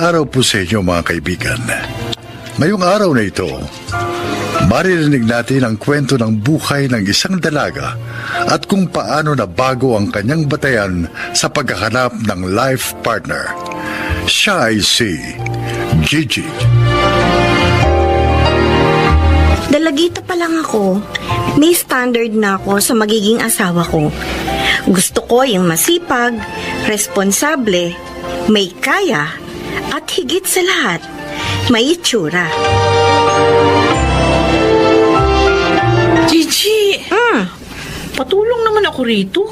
araw po sa inyo mga kaibigan. Ngayong araw na ito, maririnig natin ang kwento ng buhay ng isang dalaga at kung paano nabago ang kanyang batayan sa paghahanap ng life partner. Siya ay si Gigi. Dalagita pa lang ako, may standard na ako sa magiging asawa ko. Gusto ko yung masipag, responsable, may kaya, at higit sa lahat, may itsura. Gigi! Patulong naman ako rito.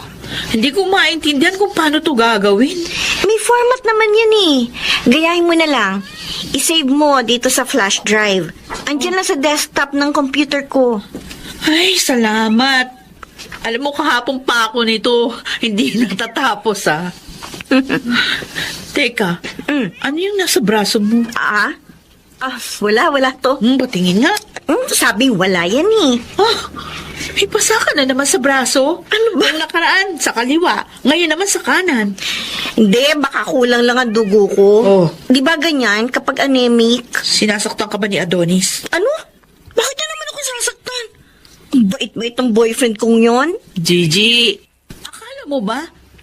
Hindi ko maintindihan kung paano to gagawin. May format naman yan eh. Gayahin mo na lang. I-save mo dito sa flash drive. Andiyan lang sa desktop ng computer ko. Ay, salamat. Alam mo, kahapon pa ako nito. Hindi natatapos, Teka, ano yung nasa braso mo? Wala to. Patingin nga. Sabing wala yan eh. May pasa ka na naman sa braso. Ano ba? Yung nakaraan, sa kaliwa. Ngayon naman sa kanan. Hindi, baka kulang lang ang dugo ko. Oh. Di ba ganyan kapag anemic? Sinasaktan ka ba ni Adonis? Ano? Bakit na naman ako sasaktan? Ang bait-bait ang boyfriend kong yon. Gigi, akala mo ba?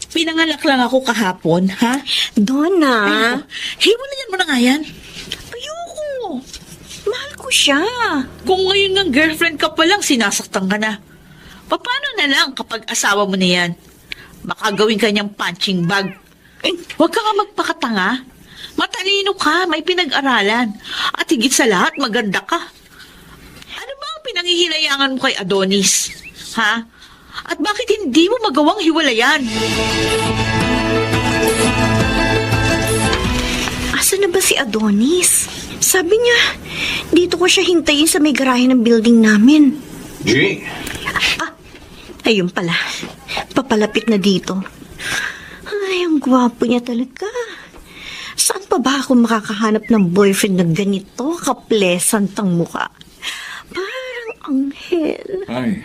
Pinanganak lang ako kahapon, ha? Donna. Ay, hiwalayan mo na nga yan. Ayoko. Mahal ko siya. Kung ngayon ng girlfriend ka pa lang, sinasaktan ka na. Paano na lang kapag asawa mo na yan? Makagawin ka niyang punching bag. Huwag ka nga magpakatanga. Matalino ka, may pinag-aralan. At higit sa lahat, maganda ka. Ano ba ang pinanghihilayangan mo kay Adonis? Ha? At bakit hindi mo magawang hiwalayan? Asa na ba si Adonis? Sabi niya, dito ko siya hintayin sa may garahe ng building namin. G? Ayun pala. Papalapit na dito. Ay, ang gwapo niya talaga. Saan pa ba ako makakahanap ng boyfriend na ganito ka-pleasant ang mukha? Parang anghel. Hi.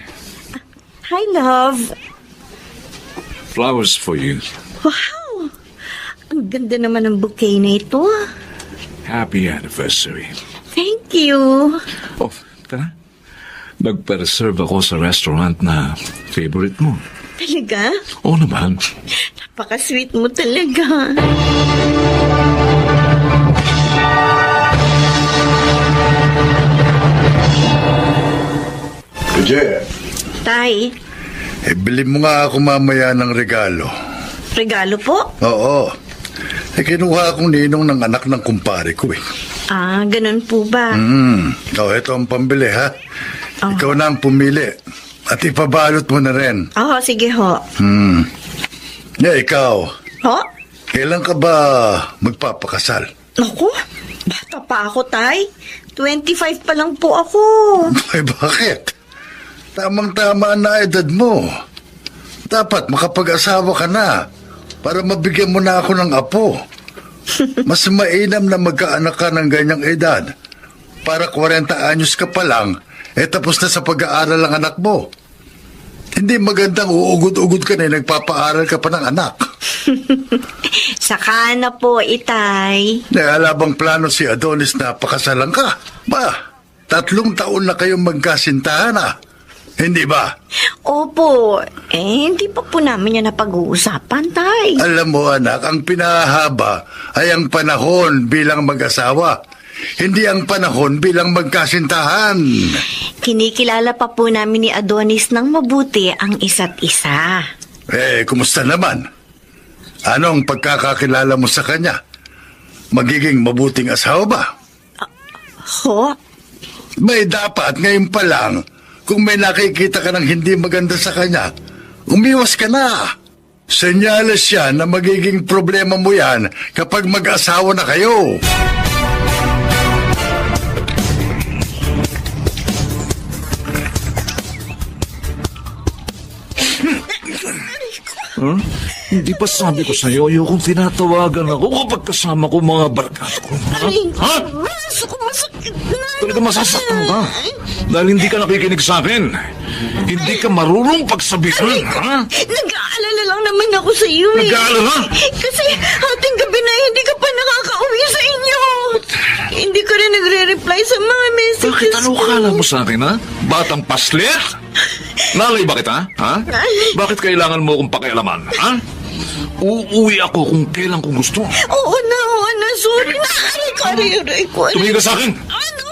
Hi, love. Flowers for you. Wow! Ang ganda naman ng bouquet na ito. Happy anniversary. Thank you. Oh, tara. Nagpa-reserve ako sa restaurant na favorite mo. Talaga? Oo naman. Napaka-sweet mo talaga. Gigi, Tay, bilhin mo nga ako mamaya ng regalo. regalo po? Oo. Kinuha akong ninong ng anak ng kumpare ko eh. Ganun po ba? Ito ang pambili ha. Oh. Ikaw na ang pumili. At ipabalot mo na rin. Sige ho. Ikaw, Ho? kailan ka ba magpapakasal? Ako? Bata pa ako, Tay. 25 pa lang po ako. Ay, bakit? Tamang-tama na edad mo. Dapat makapag-asawa ka na para mabigyan mo na ako ng apo. Mas mainam na magkaanak ka ng ganyang edad. Para 40 anyos ka pa lang, tapos na sa pag-aaral ang anak mo. Hindi magandang uugod-ugod ka na nagpapaaral ka pa ng anak. Saka na po, Itay. Alabang plano si Adonis na pakasalan ka. 3 taon na kayong magkasintahan Hindi ba? Opo. Hindi pa po namin yan napag-uusapan, Tay. Alam mo anak, ang pinahaba ay ang panahon bilang mag-asawa. Hindi ang panahon bilang magkasintahan. Kinikilala pa po namin ni Adonis ng mabuti ang isa't isa. Kumusta naman? Anong pagkakakilala mo sa kanya? Magiging mabuting asawa ba? Ho? May dapat ngayon pa lang, kung may nakikita ka ng hindi maganda sa kanya, umiwas ka na. Senyales yan na magiging problema mo yan kapag mag-asawa na kayo. Huh? Hindi pa sabi ko sa'yo, ayokong tinatawagan ako kapag kasama ko mga barkada ko. Ha? Masakit na. Talaga masasaktan ka. Dahil hindi ka nakikinig sa akin. Hindi ka marunong pagsabihan, ha? Nag-aalala lang naman ako sa iyo Nag-aalala? Kasi ating gabi na hindi ka pa nakakauwi sa inyo Hindi ka rin nagre-reply sa mga messages Bakit ano ko. kala mo sa akin, ha? Batang paslit? Nalay ba kita, ha? Bakit kailangan mo akong pakialaman, ha? Uuwi ako kung kailan ko gusto. Oo na. Sorry na. Aray ko. Tumigil ka sa akin! Ano?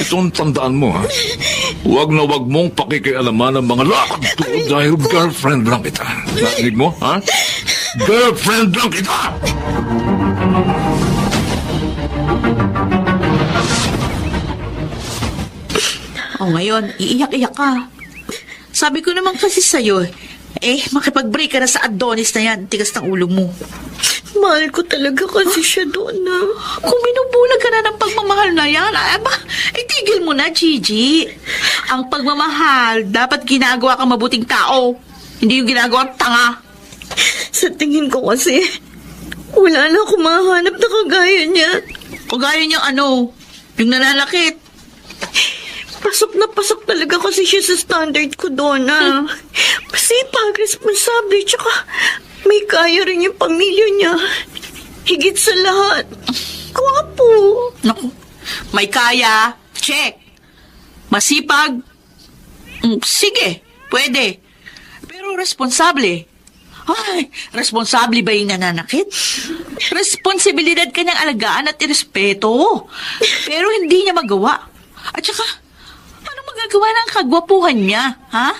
Itong tandaan mo, ha? Huwag na huwag mong pakikialaman ng mga lakad ko dahil girlfriend lang kita. Narinig mo, ha? Girlfriend lang kita! O ngayon, iiyak-iyak ka. Sabi ko naman kasi sa'yo, makipag-break ka na sa Adonis na yan. Tigas ng ulo mo. Mahal ko talaga kasi siya doon na. Kung binubulag ka na ng pagmamahal na yan, tigil mo na, Gigi. Ang pagmamahal, dapat ginagawa kang mabuting tao. Hindi yung ginagawa tanga. Sa tingin ko kasi, wala na akong mahanap na kagaya niya. Kagaya niyang ano, yung nananakit. Pasok talaga kasi siya sa standard ko doon na. Masipag, responsable, tsaka may kaya rin yung pamilya niya. Higit sa lahat, gwapo. Naku, may kaya, check. Masipag, sige, pwede. Pero responsable. Ay, responsable ba yung nananakit? Responsibilidad kanyang alagaan at irespeto. Pero hindi niya magawa. At saka, ano magagawa ng kagwapuhan niya, ha?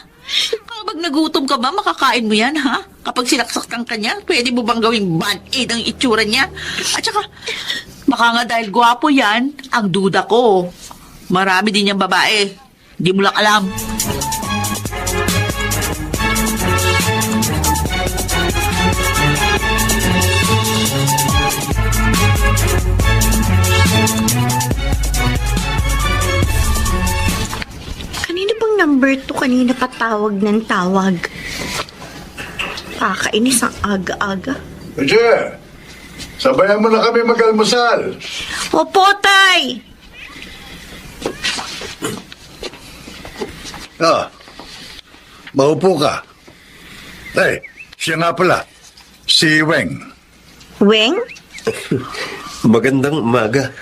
Kapag nagutom ka ba, makakain mo yan, ha? Kapag sinaksakan ka niya, pwede mo bang gawing band-aid ang itsura niya? At saka, baka nga dahil gwapo yan, ang duda ko. Marami din niyang babae. Di mo lang alam. Kanina bang number 2 kanina patawag ng tawag? Kakainis ang aga-aga. Roger, sabayan mo na kami mag-almusal. Opo, tay! Maupo ka. Siya nga pala. Si Weng. Weng? Magandang umaga.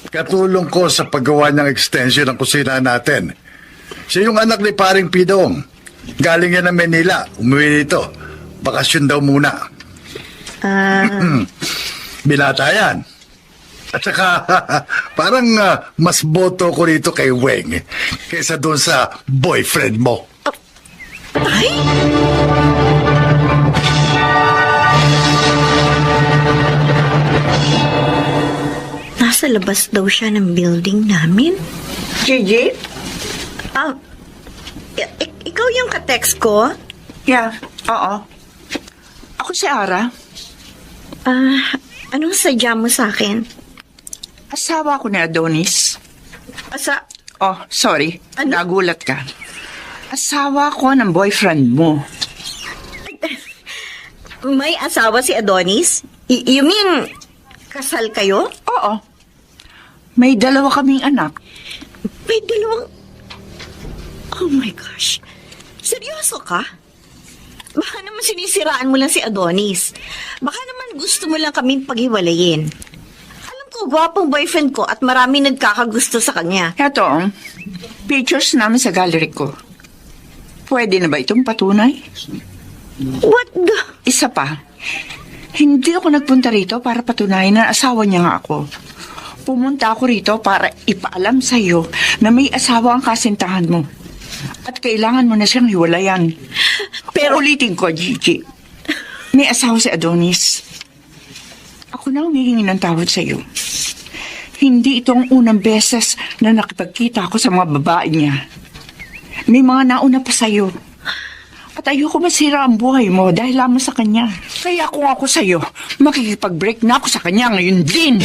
Katulong ko sa paggawa ng extension ng kusina natin. Siya yung anak ni paring Pidong. Galing yan ng Manila. Umuwi dito. Bakasyon daw muna. Binata yan. At saka, parang mas boto ko rito kay Weng kaysa doon sa boyfriend mo. Ay! Nasa labas daw siya ng building namin. Gigi? Ikaw yung ka-text ko? Yeah, oo. Ako si Ara. Anong sadya mo sa akin? Asawa ko ni Adonis. Oh, sorry. Ano? Nagulat ka. Asawa ko ng boyfriend mo. May asawa si Adonis? You mean, kasal kayo? Oo. May 2 kaming anak. May 2? Oh my gosh. Seryoso ka? Baka naman sinisiraan mo lang si Adonis. Baka naman gusto mo lang kaming paghiwalayin. Alam ko, gwapong boyfriend ko at marami nagkakagusto sa kanya. Eto, pictures namin sa gallery ko. Pwede na ba itong patunay? What the? Isa pa, hindi ako nagpunta rito para patunayan na asawa niya nga ako. Pumunta ako rito para ipaalam sa iyo na may asawa ang kasintahan mo. At kailangan mo na siyang hiwalayan. Pero ulitin ko, Gigi. May asawa si Adonis. Ako na humihingi ng tawad sa iyo. Hindi ito ang unang beses na nakipagkita ako sa mga babae niya. May mga nauna pa sa iyo. At ayoko masira ang buhay mo dahil lamang sa kanya. Kaya kung ako sa iyo, makikipag-break na ako sa kanya ngayon din.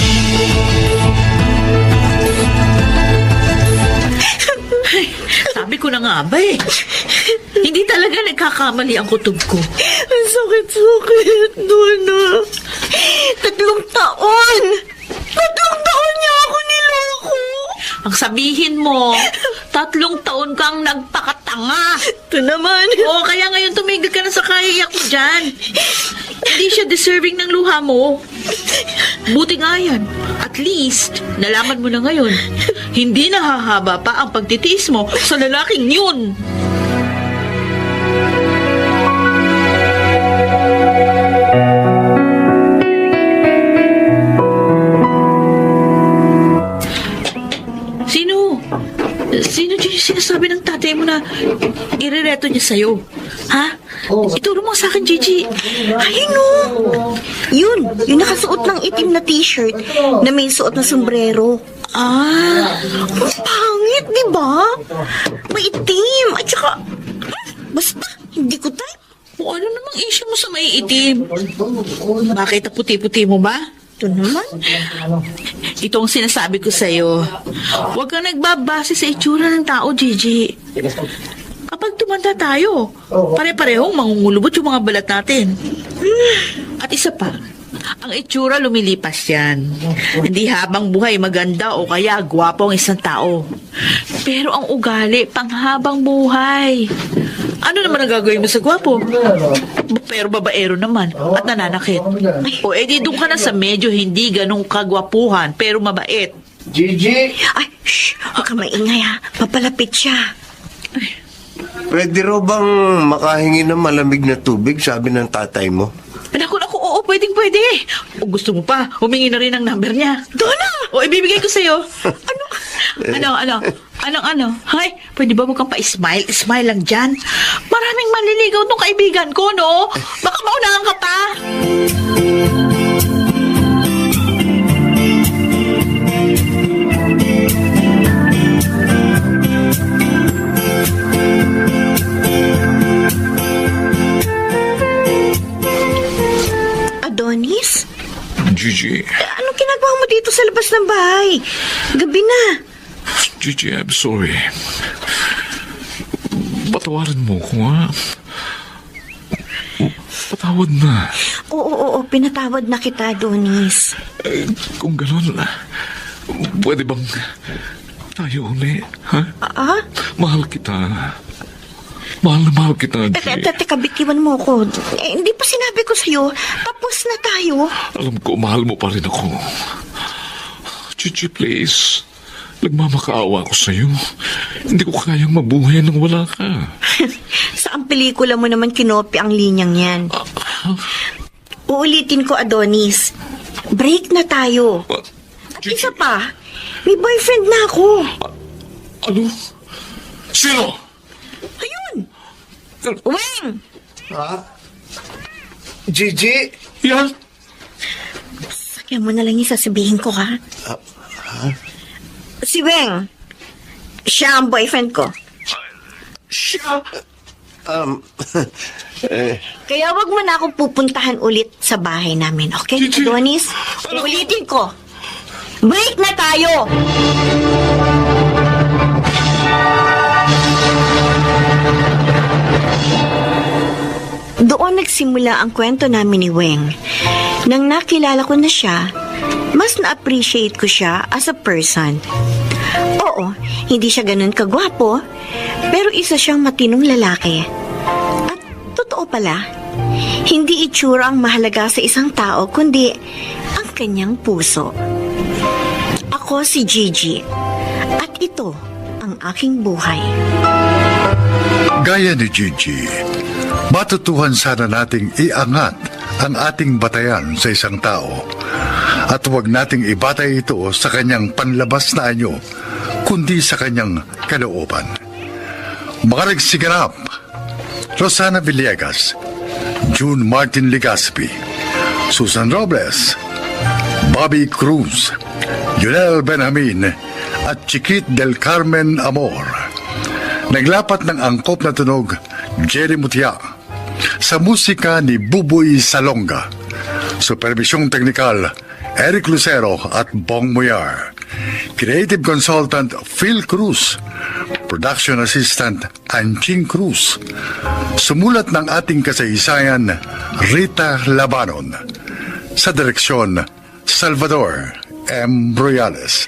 Sabi ko na nga ba Hindi talaga nagkakamali ang kutob ko. Ang sakit-sakit, Donna. 3 taon! 3 taon niya ako niloko! Ang sabihin mo, 3 taon kang nagpakatanga. Ito naman. Oo, kaya ngayon tumigil ka na sa kaiyak mo dyan. Hindi siya deserving ng luha mo. Buti nga yan. At least, nalaman mo na ngayon. Hindi nahahaba pa ang pagtitiis mo sa lalaking yun. Sino? Sino yung sinasabi ng tatay mo na irereto niya sa'yo? Ha? Ituro mo sa akin, Gigi. Ay, no! Yung nakasuot ng itim na t-shirt na may suot na sombrero. Ah, Ang pangit, di ba? May itim. At saka, basta, hindi ko type. o ano namang issue mo sa maiitim? Bakit ang puti-puti mo ba? Ito naman. Ito ang sinasabi ko sa'yo. Huwag kang nagbabase sa itsura ng tao, Gigi. Kapag tumanda tayo, pare-parehong mangungulubot yung mga balat natin. At isa pa, ang itsura lumilipas yan. Hindi habang buhay maganda o kaya gwapo ang isang tao. Pero ang ugali, panghabang buhay. Ano naman ang gagawin mo sa gwapo? Pero babaero naman at nananakit. O edi doon ka na sa medyo hindi ganong kagwapuhan pero mabait. Gigi, Ay, shh! Huwag ka maingay ha. Papalapit siya. pwede raw bang makahingi ng malamig na tubig, sabi ng tatay mo? Naku, oo, pwede. O gusto mo pa, humingi na rin ang number niya. Donna! O ibibigay ko sa'yo. Ano? Hay, pwede ba mo kang pa-smile? Smile lang dyan. Maraming manliligaw tong kaibigan ko, no? Baka maunahan ka pa. Adonis? Gigi, Anong ginagawa mo dito sa labas ng bahay? Gabi na. Gigi, I'm sorry. Patawarin mo ko, ha? Patawad na. Oo, pinatawad na kita, Adonis. Kung gano'n, pwede bang tayo uli, ha? Ah? Mahal kita. Mahal na mahal kita, Gigi. Teka, bitiwan mo ko. Hindi pa sinabi ko sa'yo. Tapos na tayo. Alam ko, mahal mo pa rin ako. Gigi, please. Nagmamakaawa ko sa'yo. Hindi ko kayang mabuhay nang wala ka. Saan pelikula mo naman kinopy ang linyang yan? Uulitin ko, Adonis. Break na tayo. At isa pa, may boyfriend na ako. Ano? Sino? Ayun! Weng! Gigi? Yan? Sakyan mo na lang yung sasabihin ko, ha? Si Weng. Siya ang boyfriend ko. Siya? Kaya wag mo na akong pupuntahan ulit sa bahay namin, okay, Gigi! Adonis? Ulitin ko. Break na tayo! Doon nagsimula ang kwento namin ni Weng. Nang nakilala ko na siya, mas na-appreciate ko siya as a person. Oo, hindi siya ganun kagwapo, pero isa siyang matinong lalaki. At totoo pala, hindi itsura ang mahalaga sa isang tao, kundi ang kanyang puso. Ako si Gigi, at ito ang aking buhay. Gaya ni Gigi, matutuhan sana nating iangat ang ating batayan sa isang tao at huwag nating ibatay ito sa kanyang panlabas na anyo, kundi sa kanyang kalooban. Makaragsiganap, Rosana Villegas, June Martin Legaspi, Susan Robles, Bobby Cruz, Junel Benjamin at Chiquit del Carmen Amor. Naglapat ng angkop na tunog, Jerry Mutia, sa musika ni Buboy Salonga. Supervisyong teknikal, Eric Lucero at Bong Muyar. Creative Consultant, Phil Cruz. Production Assistant, Anching Cruz. Sumulat ng ating kasaysayan, Rita Labanon. Sa direksyon, Salvador M. Royales.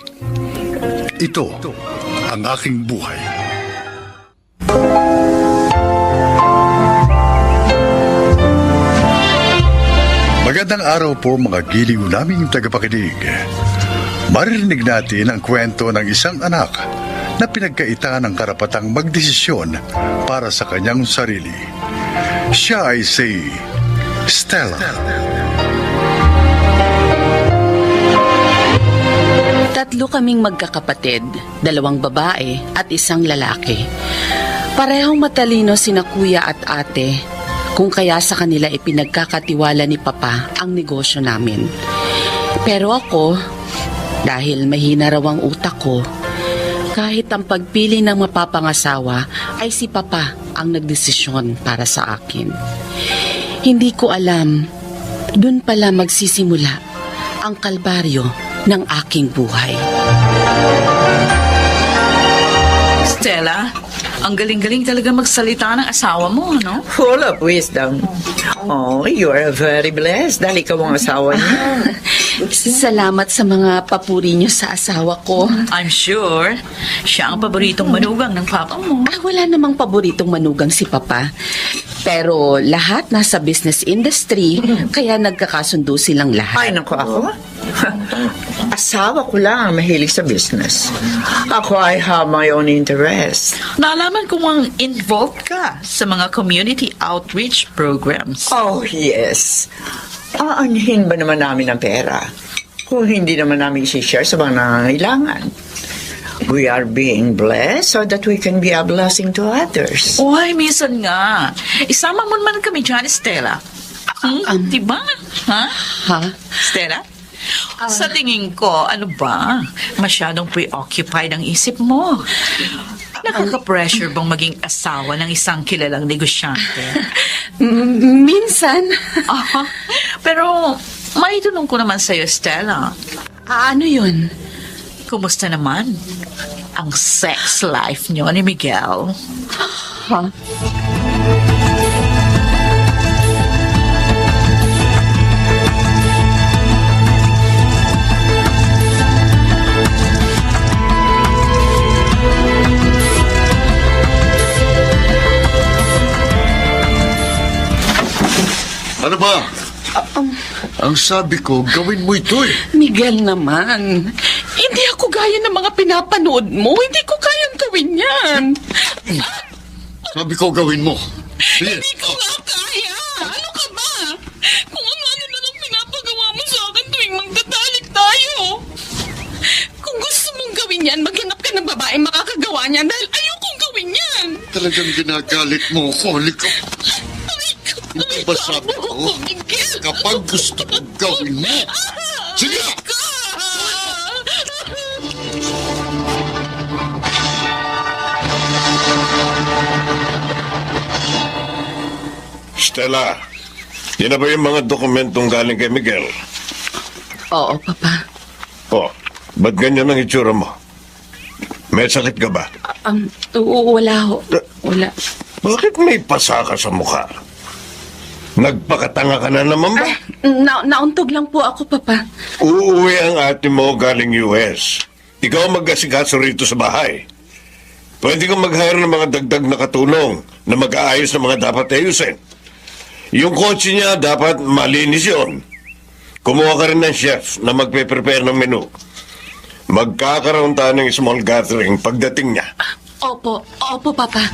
Ito ang aking buhay. Magandang Magandang araw po mga giliw naming tagapakinig. Maririnig natin ang kwento ng isang anak na pinagkaita ng karapatang magdesisyon para sa kanyang sarili. Siya ay si Stella. Tatlo kaming magkakapatid, 2 babae at 1 lalaki. Parehong matalino sina kuya at ate, kung kaya sa kanila ipinagkakatiwala ni Papa ang negosyo namin. Pero ako, dahil mahina raw ang utak ko, kahit ang pagpili ng mapapangasawa ay si Papa ang nagdesisyon para sa akin. Hindi ko alam, dun pala magsisimula ang kalbaryo ng aking buhay. Stella, ang galing-galing talaga magsalita ng asawa mo, no? Full of wisdom. Oh, you are very blessed dahil ikaw ang asawa niya. Salamat sa mga papuri niyo sa asawa ko. I'm sure, siya ang paboritong manugang ng papa mo. Wala namang paboritong manugang si Papa. Pero lahat nasa business industry, kaya nagkakasundo silang lahat. Ay, naku ako. Asawa ko lang ang mahilig sa business. Ako, I have my own interest. Naalaman ko mang involved ka sa mga community outreach programs. Oh, yes. Aanhin ba naman namin ang pera kung hindi naman namin isi-share sa mga nangangailangan? We are being blessed so that we can be a blessing to others. Uy, minsan nga. Isama mo naman kami dyan, Stella. Diba? Ha? Ha? Stella? Sa tingin ko, ano ba? Masyadong preoccupied ang isip mo. Nakaka-pressure bang maging asawa ng isang kilalang negosyante? Minsan. Aha. Pero, maitanong ko naman sa'yo, Stella. Ano yun? Kumusta naman ang sex life niyo ni Miguel? Ha? Ano ba? Ang sabi ko, gawin mo ito eh. Miguel naman. Hindi ako gaya ng mga pinapanood mo. Hindi ko kayang gawin yan. Sabi ko, gawin mo. Sige. Hindi ko nga kaya. Ano ka ba? Kung ano na lang pinapagawa mo sa akin tuwing magtatalik tayo. Kung gusto mong gawin yan, maghanap ka ng babaeng makakagawa niyan dahil ayokong gawin yan. Talagang ginagalit mo ako. Halika. Hindi ba sabi ko? Miguel! Kapag gusto ko gawin mo. Sige! Stella, yan na ba yung mga dokumentong galing kay Miguel? Oo, Papa. Oh, ba't ganyan ang itsura mo? May sakit ka ba? Wala ho. Wala. Bakit may pasa ka sa mukha? Nagpakatanga ka na naman ba? Nauntog lang po ako, Papa. Uuwi ang ate mo galing US. Ikaw mag-asikaso rito sa bahay. Pwede kang mag-hire ng mga dagdag na katulong na mag-aayos ng mga dapat ayusin. Yung kotse niya dapat malinis yun. Kumuha ka rin ng chef na magpe-prepare ng menu. Magkakaroon tayo ng small gathering pagdating niya. Opo, Papa.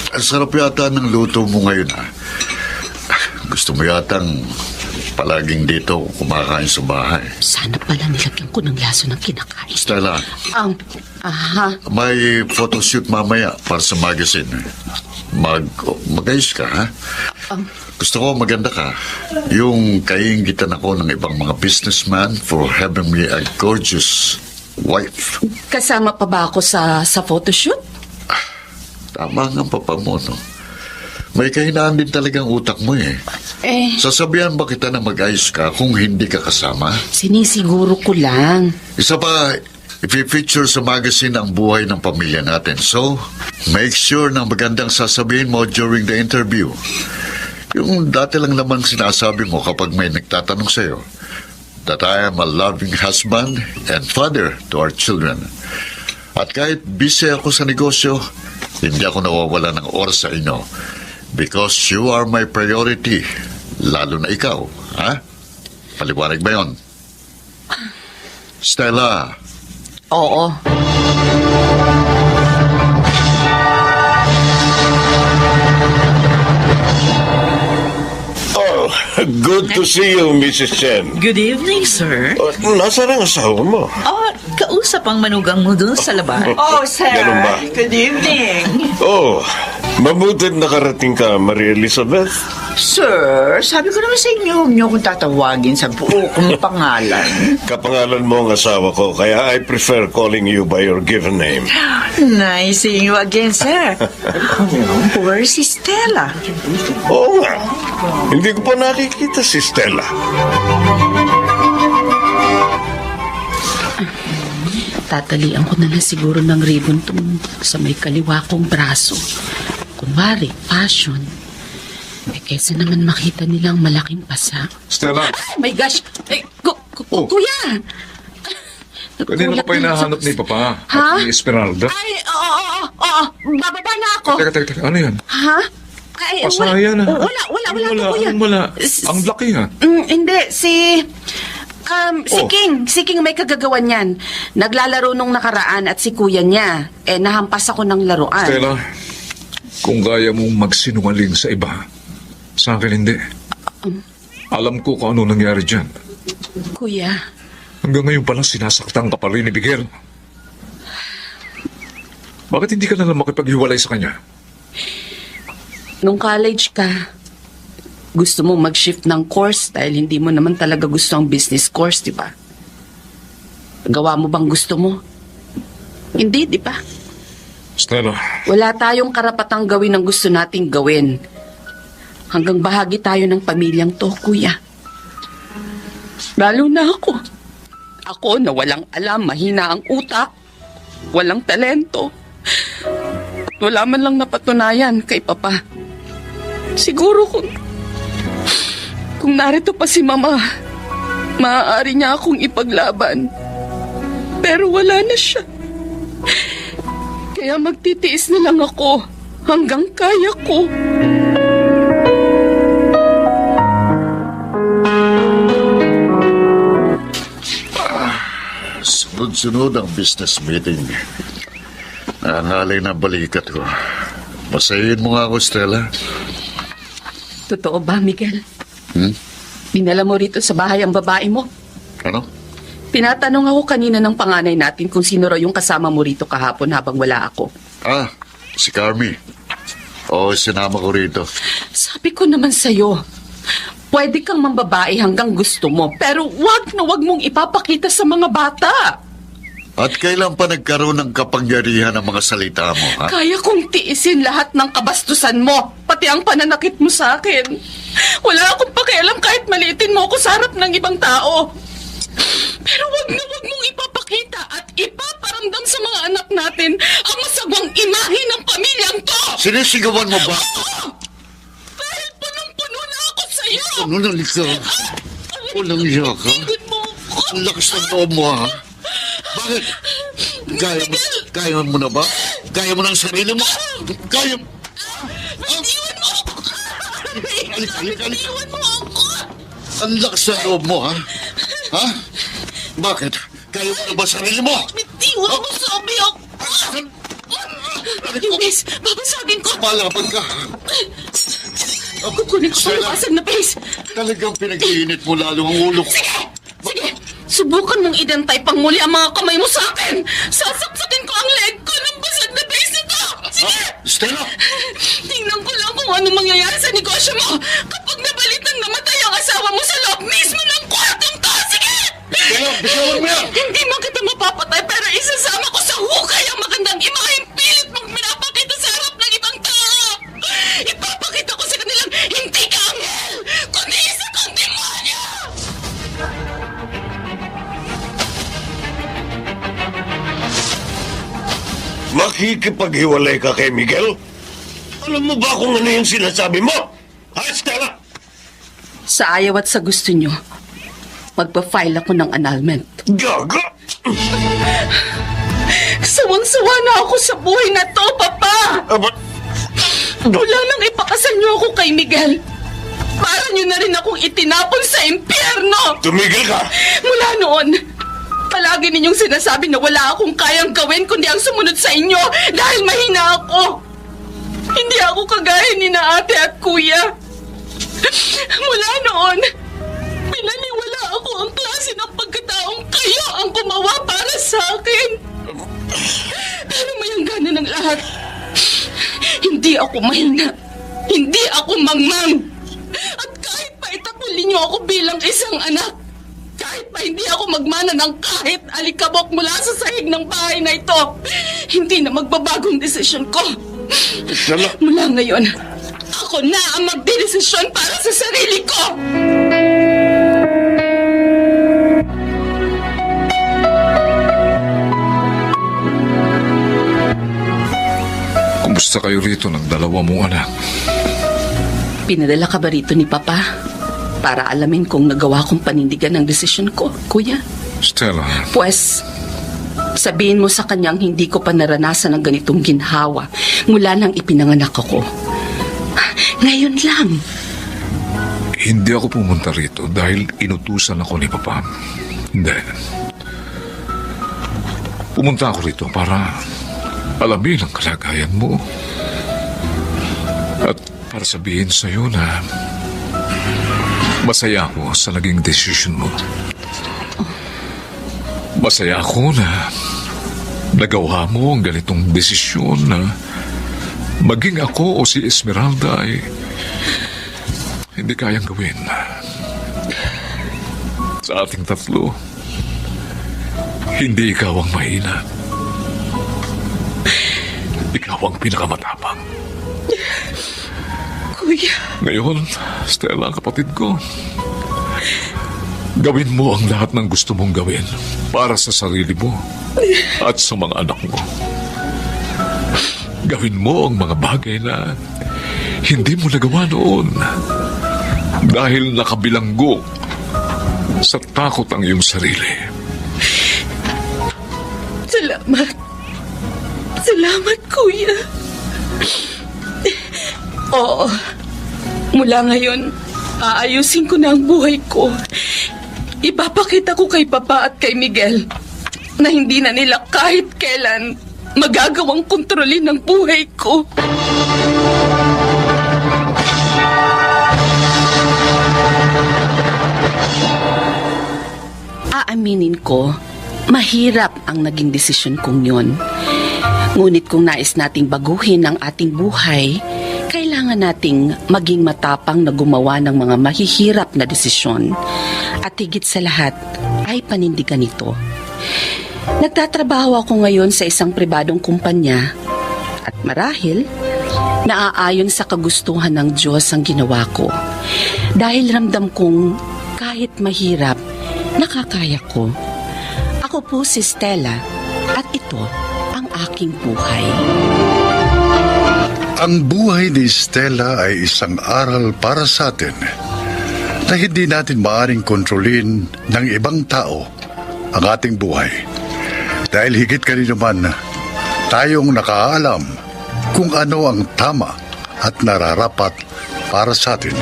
Ang sarap yata ng luto mo ngayon, ha? Gusto mo yatang palaging dito kumakain sa bahay. Sana pala nilagyan ko ng laso ng kinakain. Stella, may photoshoot mamaya para sa magazine. Mag-ayos ka, ha? Gusto ko maganda ka. Yung kaingitan ako ng ibang mga businessman for having me a gorgeous wife. Kasama pa ba ako sa photoshoot? Tama nga, papa mo, no? May kahinaan din talagang utak mo, eh. Sasabihan ba kita na mag-ayos ka kung hindi ka kasama? Sinisiguro ko lang. Isa pa, Ipi-feature sa magazine ang buhay ng pamilya natin. So, make sure na magandang sasabihin mo during the interview. Yung dati lang naman sinasabi mo kapag may nagtatanong sa'yo, that I am a loving husband and father to our children. At kahit busy ako sa negosyo, hindi ako nawawala ng oras sa inyo. Because you are my priority, lalo na ikaw. Ha? Paliwanag ba yun? Stella, Oo. Oh, good to see you, Mrs. Chen. Good evening, sir. Nasaan ang asawa mo? Kausap ang manugang mo dun sa labas. Oh, sir. Ganun ba? Good evening. Oh, mabutit nakarating ka, Maria Elizabeth. Sir, sabi ko naman sa inyo, huwag niyo akong tatawagin sa buo kong pangalan. Kapangalan mo ang asawa ko, kaya I prefer calling you by your given name. Nice seeing you again, sir. Where is si Stella? Oo nga. Hindi ko pa nakikita si Stella. Tatalian ko na lang siguro ng ribbon tong sa may kaliwa kong braso. Kunwari, fashion. Kaysa naman makita nilang malaking pasa. Stella, Oh my gosh! Ay, Oh. kuya! kanina ka pa hinahanap ni Papa Ha? at ni Esmeralda. Ay, oo. Bababa na ako. Teka, ano yan? Ha? Ay, Pasa yan, ha? Wala to, kuya. Wala. Ang laki, ha? Hindi, si Oh. King may kagagawan yan. Naglalaro nung nakaraan at si kuya niya. Nahampas ako ng laruan. Stella, kung gaya mong magsinungaling sa iba, sa akin hindi. Alam ko kung ano nangyari dyan. Kuya, Hanggang ngayon palang sinasaktan ka pa rin ni Miguel. Bakit hindi ka na lang makipaghiwalay sa kanya? nung college ka, gusto mo mag-shift ng course dahil hindi mo naman talaga gusto ang business course, di ba? Gawa mo bang gusto mo? Hindi, di ba? Stella, Wala tayong karapatang gawin ang gusto nating gawin. Hanggang bahagi tayo ng pamilyang to, kuya. Lalo na ako. Ako na walang alam, mahina ang utak, walang talento. At wala man lang napatunayan kay Papa. Siguro kung narito pa si Mama, maaari niya akong ipaglaban. Pero wala na siya. Kaya magtitiis na lang ako hanggang kaya ko. Sunod-sunod ang business meeting. Nangalay na balikat ko. Masayin mo nga ako, Stella. Totoo ba, Miguel? Hmm? Dinala mo rito sa bahay ang babae mo? Ano? Tinatanong ako kanina ng panganay natin kung sino raw yung kasama mo rito kahapon habang wala ako. Ah, si Carmi. Oo, sinama ko rito. Sabi ko naman sa'yo, pwede kang mambabae hanggang gusto mo, pero wag na wag mong ipapakita sa mga bata. At kailan pa nagkaroon ng kapangyarihan ng mga salita mo, ha? Kaya kong tiisin lahat ng kabastusan mo, pati ang pananakit mo sa akin. Wala akong pakialam kahit maliitin mo ako sa harap ng ibang tao. Pero wag na wag mong ipapakita at ipaparamdam sa mga anak natin ang masagwang imahe ng pamilyang to! Sinisigawan mo ba? Dahil punong-puno na ako sa'yo! Ano nang ka? Walang iya ka? Tigod mo ako! Ang lakas ng loob mo, ha? Bakit? Kaya mo na ba? Kaya mo ng sarili mo? Kaya mo? Iwan mo ako! Alik. Iwan mo ako! Ang lakas ng loob mo, ha? Ha? Bakit? Kaya mo na ba sarili mo? Iwan mo sabi ako! Yung base, babasagin ko! Malaban ka. Kukunin ko pa yung basag na base! Talagang pinag-iinit mo lalo ang ulo ko. Sige! Subukan mong idantay pang muli ang mga kamay mo sa akin! Sasaksakin ko ang leg ko ng basag na base nito! Sige! Stella! Tingnan ko lang kung ano mangyayari sa negosyo mo kapag nabalitang namatay ang asawa mo sa loob mismo ng kwartong to! Sige! Stella, bigyan mo yan! Hindi man kita mapapatay pero isasama ko sa hukay ang magandang imaheng pilit mong pinapakita sa harap ng ibang tao! Ipapakita ko sa kanilang hindi ka anghel, kundi isa kang demonyo! Makikipaghiwalay ka kay Miguel? Alam mo ba kung ano yung sinasabi mo? Ha, Stella? Sa ayaw at sa gusto nyo, magpa-file ako ng annulment. Gaga! Sawang-sawa na ako sa buhay na to, Papa! Aba, Mula nang ipakasal nyo ako kay Miguel, para nyo na rin akong itinapon sa impyerno! tumigil ka! Mula noon, palagi ninyong sinasabi na wala akong kayang gawin kundi ang sumunod sa inyo dahil mahina ako. Hindi ako kagaya ni na ate at kuya. Mula noon, pinaniwala ako ang klase ng pagkataong kayo ang gumawa para sa akin. Pero mayangganan ng lahat, hindi ako mahina. Hindi ako mangmang. At kahit pa itakulin niyo ako bilang isang anak, kahit pa hindi ako magmana ng kahit alikabok mula sa sahig ng bahay na ito, hindi na magbabagong desisyon ko. Stella, Mula ngayon, ako na ang magdedesisyon para sa sarili ko! Kumusta kayo rito ng dalawa mong anak? Pinadala ka ba rito ni Papa? Para alamin kung nagawa kong panindigan ng desisyon ko, Kuya? Stella, Pues, sabihin mo sa kanyang hindi ko pa naranasan ng ganitong ginhawa mula nang ipinanganak ako. Ngayon lang. hindi ako pumunta rito dahil inutusan ako ni Papa. Hindi. Pumunta ako rito para alamin ang kalagayan mo. At para sabihin sa iyo na masaya ako sa naging desisyon mo. Masaya ako na nagawa mo ang ganitong desisyon na maging ako o si Esmeralda ay hindi kayang gawin. Sa ating tatlo, hindi ikaw ang mahina. Ikaw ang pinakamatapang. Kuya. Ngayon, Stella, kapatid ko, gawin mo ang lahat ng gusto mong gawin para sa sarili mo at sa mga anak mo. Gawin mo ang mga bagay na hindi mo nagawa noon dahil nakabilanggo sa takot ang iyong sarili. Salamat. Salamat, Kuya. Oo. Mula ngayon, aayusin ko na ang buhay ko. Ipapakita ko kay Papa at kay Miguel na hindi na nila kahit kailan magagawang kontrolin ang buhay ko. Aaminin ko, mahirap ang naging desisyon kong yon. Ngunit kung nais nating baguhin ang ating buhay, kailangan nating maging matapang na gumawa ng mga mahihirap na desisyon. At higit sa lahat, ay panindigan ito. Nagtatrabaho ako ngayon sa isang pribadong kumpanya at marahil, naaayon sa kagustuhan ng Diyos ang ginawa ko. Dahil ramdam kong kahit mahirap, nakakaya ko. Ako po si Stella at ito ang aking buhay. Ang buhay ni Stella ay isang aral para sa atin na hindi natin maaaring kontrolin ng ibang tao ang ating buhay. Dahil higit kanino man, tayong nakaalam kung ano ang tama at nararapat para sa atin.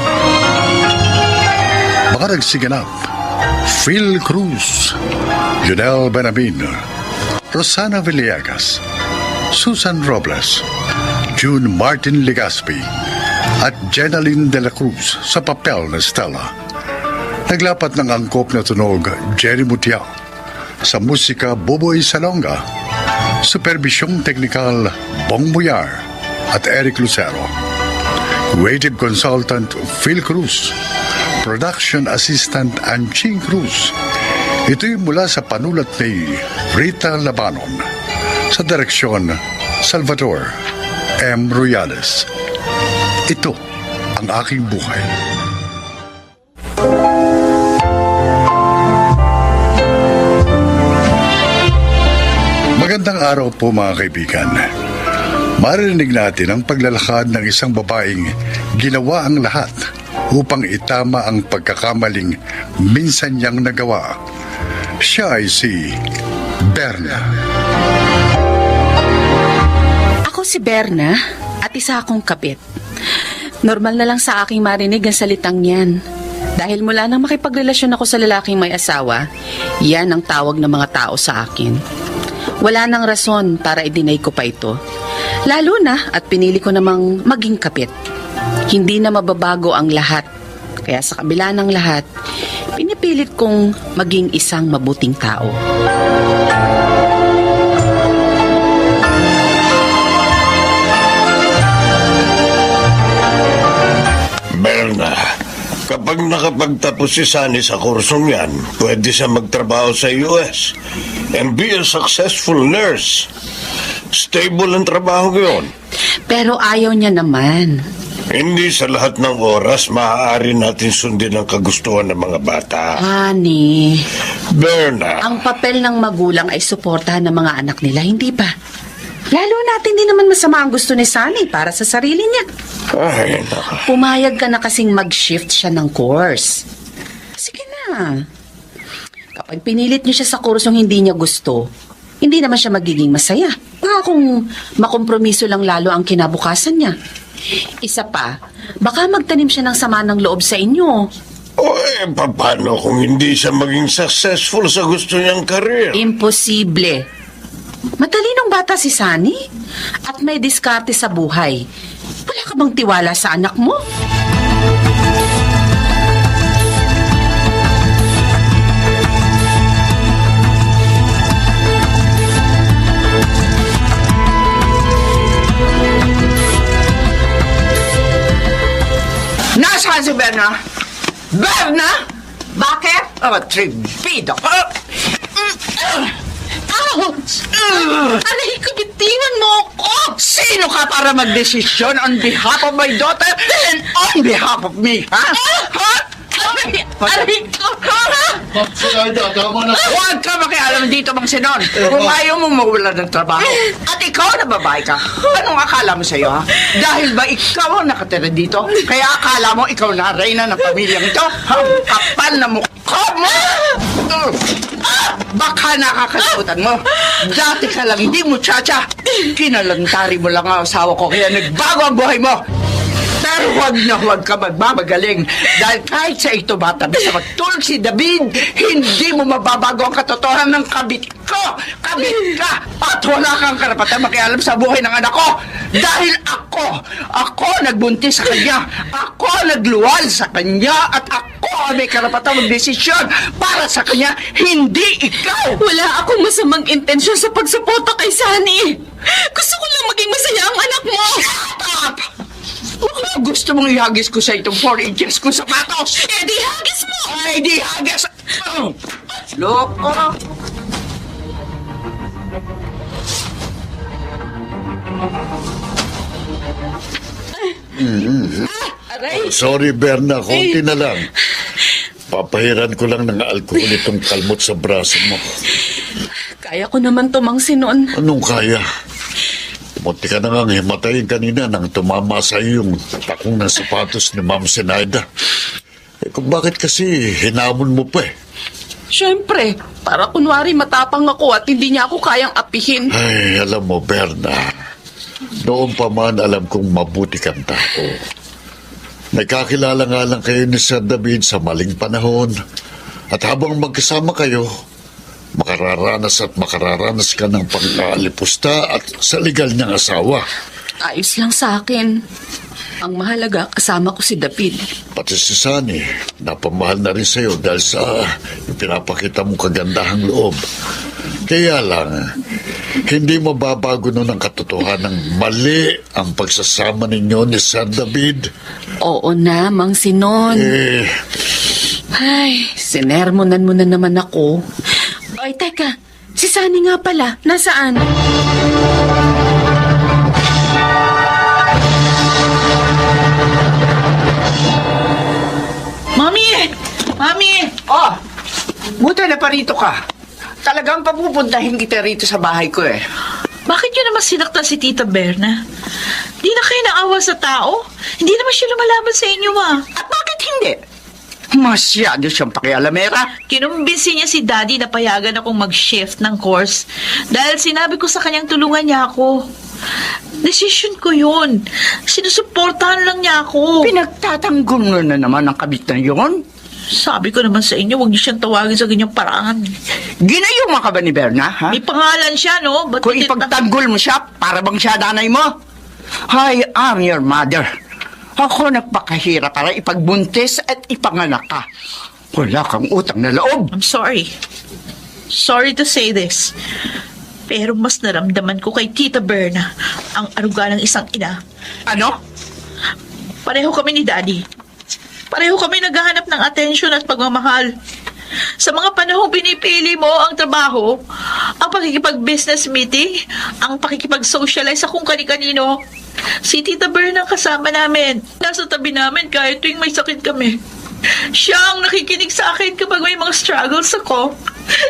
Mga nagsiganap, Phil Cruz, Junel Benamin, Rosana Villegas, Susan Robles, June Martin Legaspi at Jenaline de la Cruz sa papel na Stella. Naglapat ng angkop na tunog Jerry Mutiao, sa musika Boboy Salonga, supervisyong teknikal Bong Muyar at Eric Lucero. Creative consultant Phil Cruz, production assistant Anching Cruz. Ito'y mula sa panulat ni Rita Labanon, sa direksyon Salvador M. Royales. Ito ang aking buhay. Magandang araw po mga kaibigan, marinig natin ang paglalakad ng isang babaeng ginawa ang lahat upang itama ang pagkakamaling minsan niyang nagawa. Siya ay si Berna. Ako si Berna at isa akong kapit. Normal na lang sa aking marinig ang salitang yan. Dahil mula nang makipagrelasyon ako sa lalaking may asawa, yan ang tawag ng mga tao sa akin. Wala nang rason para i-deny ko pa ito. Lalo na at pinili ko namang maging kapit. Hindi na mababago ang lahat. Kaya sa kabila ng lahat, pinipilit kong maging isang mabuting tao. Berna, kapag nakapagtapos si Sunny sa kursong yan, pwede siya magtrabaho sa US and be a successful nurse. Stable ang trabaho yun. Pero ayaw niya naman. Hindi sa lahat ng oras maaari natin sundin ang kagustuhan ng mga bata. Honey, Berna, ang papel ng magulang ay suportahan ng mga anak nila, hindi ba? Lalo natin din naman masama ang gusto ni Sunny para sa sarili niya. ay, naka. Pumayag ka na kasing mag-shift siya ng course. Sige na. Kapag pinilit niyo siya sa kursong hindi niya gusto, hindi naman siya magiging masaya. Baka kung makompromiso lang lalo ang kinabukasan niya. Isa pa, baka magtanim siya ng sama ng loob sa inyo. O paano kung hindi siya maging successful sa gusto niyang karir? Imposible. Matalinong bata si Sunny at may diskarte sa buhay. Wala ka bang tiwala sa anak mo? Nasaan si Berna? Berna? Bakit? Tribido. Ouch! Aray, kabitingan mo ako! Sino ka para magdesisyon on behalf of my daughter and on behalf of me, ha? Ha? Aray ko! Huwag ka makialam dito, Mang Sinon. Kung ayaw mong mawala ng trabaho. At ikaw na babae ka. Anong akala mo sa'yo, ha? Dahil ba ikaw ang nakatira dito? Kaya akala mo ikaw na reyna ng pamilyang ito? Ang kapal na mukha mo! Baka nakakalimutan mo. Dati ka lang hindi muchacha. Kinalantari mo lang ang asawa ko kaya nagbago ang buhay mo. Pero huwag ka magmamagaling dahil kahit sa ito bata bisa magtulog si David, hindi mo mababago ang katotohanan ng kabit ko. Kabit ka at wala kang karapatan makialam sa buhay ng anak ko. Dahil ako nagbuntis sa kanya, ako nagluwal sa kanya at ako may karapatan magdesisyon para sa kanya, hindi ikaw. Wala akong masamang intensyon sa pagsuporta kay Sunny. Gusto ko lang maging masaya ang anak mo. Shut up! Gusto mong ihagis ko sa itong 4 inches kong sapatos? Eh, di hagis mo! Ay, di hagis! Loko! Aray! Sorry, Berna, konti na lang. Papahiran ko lang ng alkohol itong kalmot sa braso mo. Kaya ko naman to, Mang Sinon. Anong kaya? Munti ka na nga himatayin kanina nang tumama sa iyo yung takong ng sapatos ni Ma'am Zenaida. Kung bakit kasi hinamon mo pa eh? Siyempre, para kunwari matapang ako at hindi niya ako kayang apihin. Ay, alam mo, Berna, noon pa man alam kong mabuti kang tao. Nagkakilala nga lang kayo ni Sir David sa maling panahon. At habang magkasama kayo, makararanas ka ng pang-aalipusta at sa legal niyang asawa. Ayos lang sa akin. Ang mahalaga, kasama ko si David. Pati si Sunny, napamahal na rin sa'yo dahil sa pinapakita mong kagandahang loob. Kaya lang, hindi mababago nun ang katotohanan ng mali ang pagsasama ninyo ni Sir David. Oo na, Mang Sinon. Ay, sinermonan mo na naman ako. Ay, teka, si Sunny nga pala, nasaan? Mami! Mami! Oh, buta na parito ka. Talagang papupuntahin kita rito sa bahay ko eh. Bakit yun naman sinaktan si Tita Berna? Di na kayo naawa sa tao? Hindi naman siya lumalaban sa inyo, At bakit hindi? Masyado siyang pakialamera. Kinumbinsi niya si Daddy na payagan akong mag-shift ng course dahil sinabi ko sa kanyang tulungan niya ako. Decision ko yun. Sinusuportahan lang niya ako. Pinagtatanggol mo na naman ang kabit na yun. Sabi ko naman sa inyo, huwag niyo siyang tawagin sa ganyang paraan. Ginayuma ka ba ni Berna, ha? May pangalan siya, no? Ba't Kung hindi- ipagtanggol mo siya, para bang siya nanay mo? I am your mother. Ako nagpakahirap para ipagbuntis at ipanganak ka. Wala kang utang na loob. I'm sorry. Sorry to say this. Pero mas naramdaman ko kay Tita Berna ang aruga ng isang ina. Ano? Pareho kami ni Daddy. Pareho kami naghahanap ng atensyon at pagmamahal. Sa mga panahong pinipili mo ang trabaho, ang pakikipag-business meeting, ang pakikipag-socialize sa kung kani-kanino, si Tita Berna ang kasama namin. Nasa tabi namin kahit tuwing may sakit kami. Siya ang nakikinig sa akin kapag may mga struggles ako.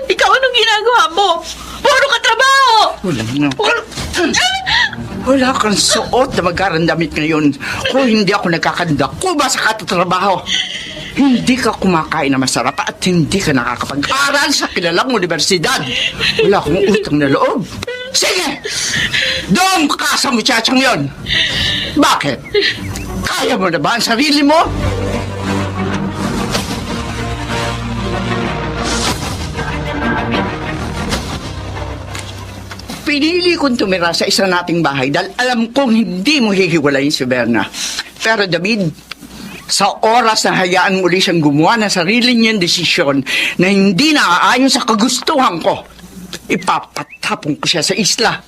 Ikaw, anong ginagawa mo? Puro ka trabaho! Wala kang suot na mag-arandamit ngayon. Kung hindi ako nagkakandako ba sa katatrabaho? Hindi ka kumakain na masarap at hindi ka nakakapag-aral sa kilalang universidad. Wala akong utang na loob. Sige! Doon ka sa muchachang yon. Bakit? Kaya mo na ba ang sarili mo? Pinili kong tumira sa isa nating bahay dahil alam kong hindi mo hihiwalayin si Berna. Pero David, sa oras na hayaan muli siyang gumawa ng sarili niyang desisyon na hindi naaayon sa kagustuhan ko, ipapatapon ko siya sa isla.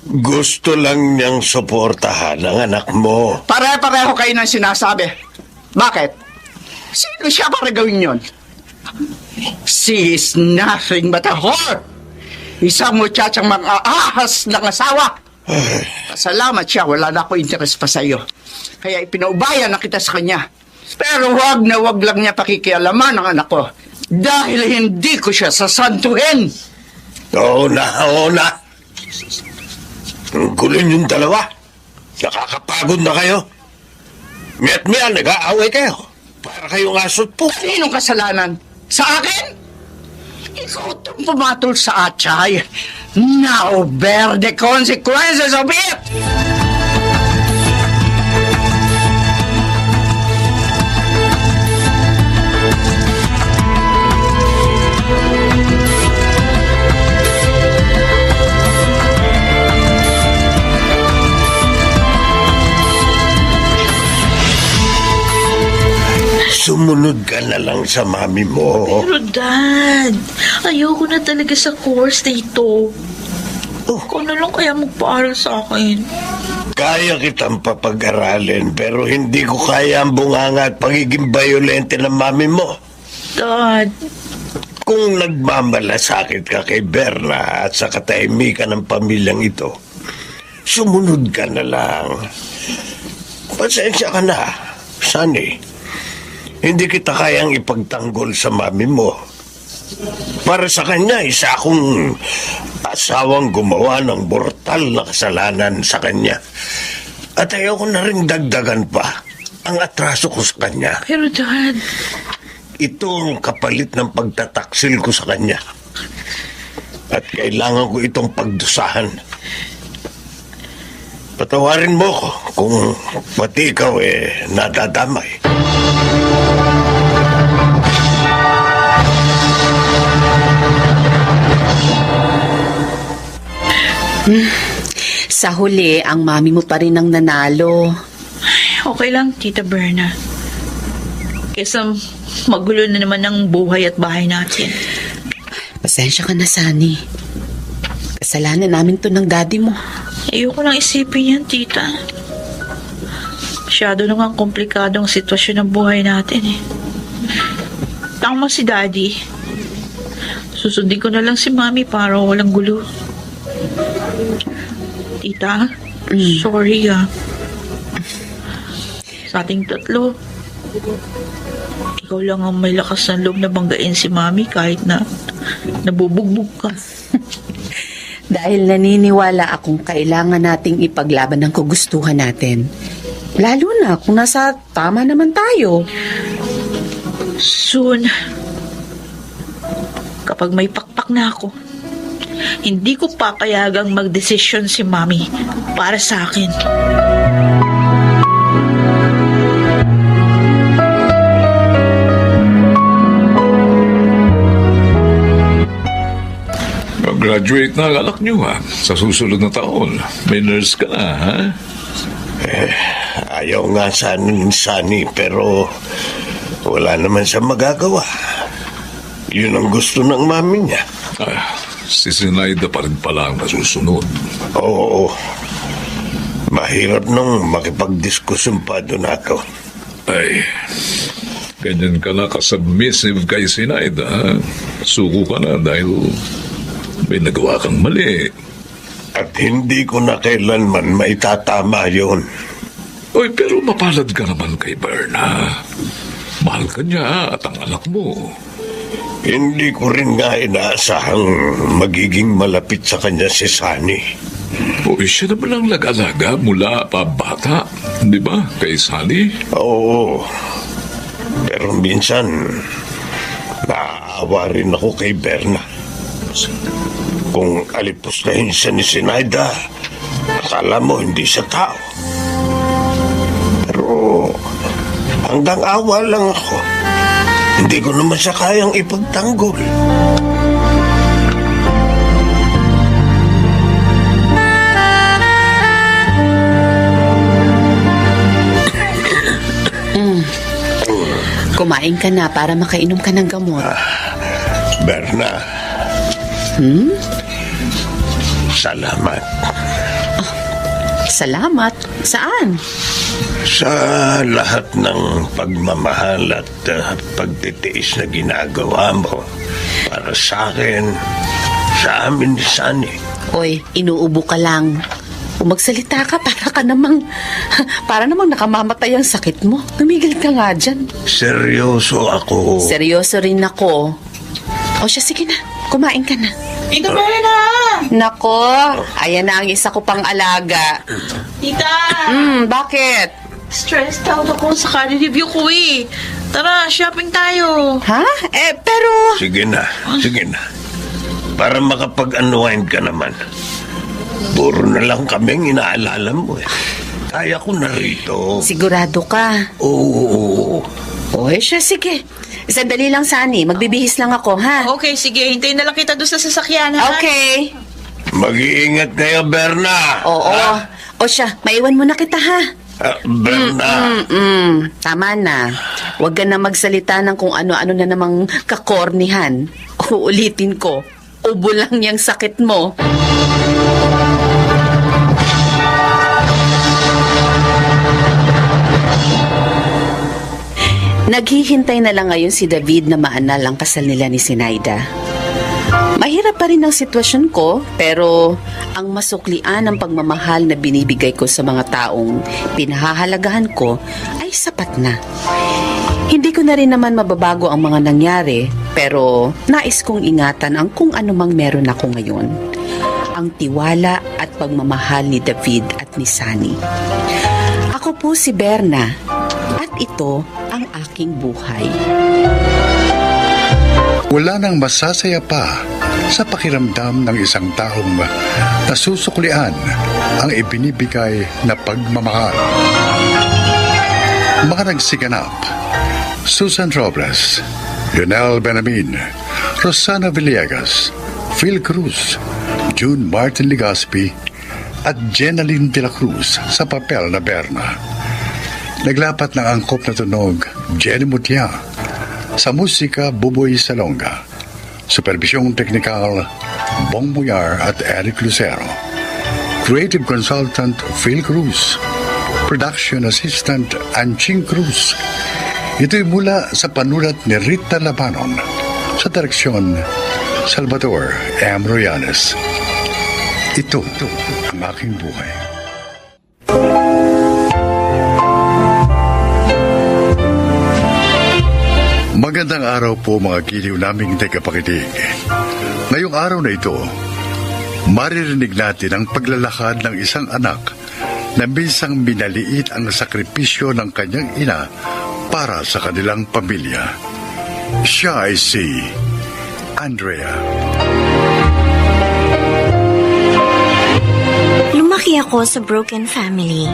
Gusto lang niyang suportahan ang anak mo. Pare-pareho kayo ng sinasabi. Bakit? Sino siya para gawin yon? She is nothing but a whore. Isang muchachang mang-aahas ng asawa. Pasalamat siya, wala na ako interes pa sa iyo. Kaya ipinaubayan na kita sa kanya. Pero wag na wag lang niya pakikialaman ang anak ko. Dahil hindi ko siya sasantuhin. Oo na, oo na. Ang gulo yung dalawa. Nakakapagod na kayo. Miat-miat, nag-aaway kayo. Para kayong aso't po. Kaninong kasalanan? Sa akin? Ikaw itong pumatol sa atay. Now bear the consequences of it! Sumunod ka na lang sa mami mo. Pero Dad, ayoko na talaga sa course na ito. Ikaw na lang kaya magpaaral sa akin. Kaya kitang papag-aralin pero hindi ko kaya ang bunganga at pagiging violente ng mami mo. Dad, Kung nagmamalasakit ka kay Berna at sa katahimikan ng pamilyang ito, sumunod ka na lang. Pasensya ka na, Sunny. Hindi kita kayang ipagtanggol sa mami mo. Para sa kanya, isa akong asawang gumawa ng brutal na kasalanan sa kanya. At ayaw ko na rin dagdagan pa ang atraso ko sa kanya. pero Dad, Ito ang kapalit ng pagtataksil ko sa kanya. At kailangan ko itong pagdusahan. Patawarin mo ko kung pati ikaw nadadamay. Sa huli, ang mami mo pa rin ang nanalo. okay lang, Tita Berna. Kesa magulo na naman ang buhay at bahay natin. Pasensya ka na, Sunny. Kasalanan namin to ng daddy mo. Ayoko nang isipin yan, Tita. Masyado na nga komplikado ang sitwasyon ng buhay natin eh. Tama si Daddy. Susundin ko na lang si Mami para walang gulo. Tita, sorry Sa ating tatlo, ikaw lang ang may lakas ng loob na banggain si Mami kahit na nabubugbog ka. Dahil naniniwala akong kailangan nating ipaglaban ang kagustuhan natin. Lalo na kung nasa tama naman tayo. Soon, kapag may pakpak na ako, hindi ko papayagang magdesisyon si Mami para sa akin. Graduate na ang anak niyo, ha? Sa susunod na taon. May nurse ka na, ha? Ayaw nga sana ni Sunny, pero wala naman siya magagawa. Yun ang gusto ng mami niya. Si Sinaida pa rin pala ang masusunod. Oo. Mahirap nung makipagdiskusyon pa doon ako. Ay, ganyan ka na kasubmissive kay Sinaida, ha? Suko ka na dahil may nagawa kang mali. At hindi ko na kailanman maitatama yun. Oy, pero mapalad ka naman kay Berna. Mahal ka niya at ang anak mo. Hindi ko rin nga inaasahang magiging malapit sa kanya si Sunny. Oy, siya naman ang nag-alaga mula pa bata, di ba, kay Sunny? Oo. Pero minsan, naaawa rin ako kay Berna. Kung alipustahin siya ni Sinaida, akala mo hindi siya tao. Pero hanggang awa lang ako. Hindi ko naman siya kayang ipagtanggol. Kumain ka na para makainom ka ng gamot. Berna. Salamat. Salamat. Saan? Sa lahat ng pagmamahal at pagtitiis na ginagawa mo para sa akin, sa amin ni Sunny. Oy, inuubo ka lang. Kung magsalita ka, para namang nakamamatay ang sakit mo. Tumigil ka nga dyan. Seryoso ako. Seryoso rin ako. O siya, sige na. Kumain ka na. Tita Berna! Nako, ayan na ang isa ko pang alaga. Tita! Bakit? Stressed out ako sa career review ko eh. Tara, shopping tayo. Ha? Pero... Sige na. Para makapag-unwind ka naman. Puro na lang kaming inaalala mo eh. Kaya ko na rito. Sigurado ka? Oo. O siya, sige. Sandali lang, Sunny. Magbibihis lang ako, ha? Okay, sige. Hintayin na lang kita doon sa sasakyan, ha? Okay. Mag-iingat kayo, Berna. Oo. O siya, maiwan mo na kita, ha? Berna. Tama na. Huwag ka na magsalita ng kung ano-ano na namang kakornihan. Uulitin ko. Ubo lang yung sakit mo. Naghihintay na lang ngayon si David na maanal ang kasal nila ni Sinaida. Mahirap pa rin ang sitwasyon ko, pero ang masuklian ng pagmamahal na binibigay ko sa mga taong pinahahalagahan ko ay sapat na. Hindi ko na rin naman mababago ang mga nangyari, pero nais kong ingatan ang kung ano mang meron ako ngayon. Ang tiwala at pagmamahal ni David at ni Sunny. Ako po si Berna, at ito ang aking buhay. Wala nang masasaya pa sa pakiramdam ng isang taong nasusuklian ang ibinibigay na pagmamahal. Mga nagsiganap: Susan Robles, Lionel Benamin, Rosana Villegas, Phil Cruz, June Martin Legaspi, at Jenaline de la Cruz sa papel na Berna. Naglapat ng angkop na tunog, Jenny Mutia. Sa musika, Buboy Salonga. Supervisyong teknikal, Bong Muyar at Eric Lucero. Creative Consultant, Phil Cruz. Production Assistant, Anching Cruz. Ito'y mula sa panulat ni Rita Labanon. Sa direksyon, Salvador M. Royanes. Ito ang aking buhay. Magandang araw po mga giliw naming tagapakinig. Ngayong araw na ito, maririnig natin ang paglalakad ng isang anak na minsang minaliit ang sakripisyo ng kanyang ina para sa kanilang pamilya. Siya ay si Andrea. Lumaki ako sa broken family.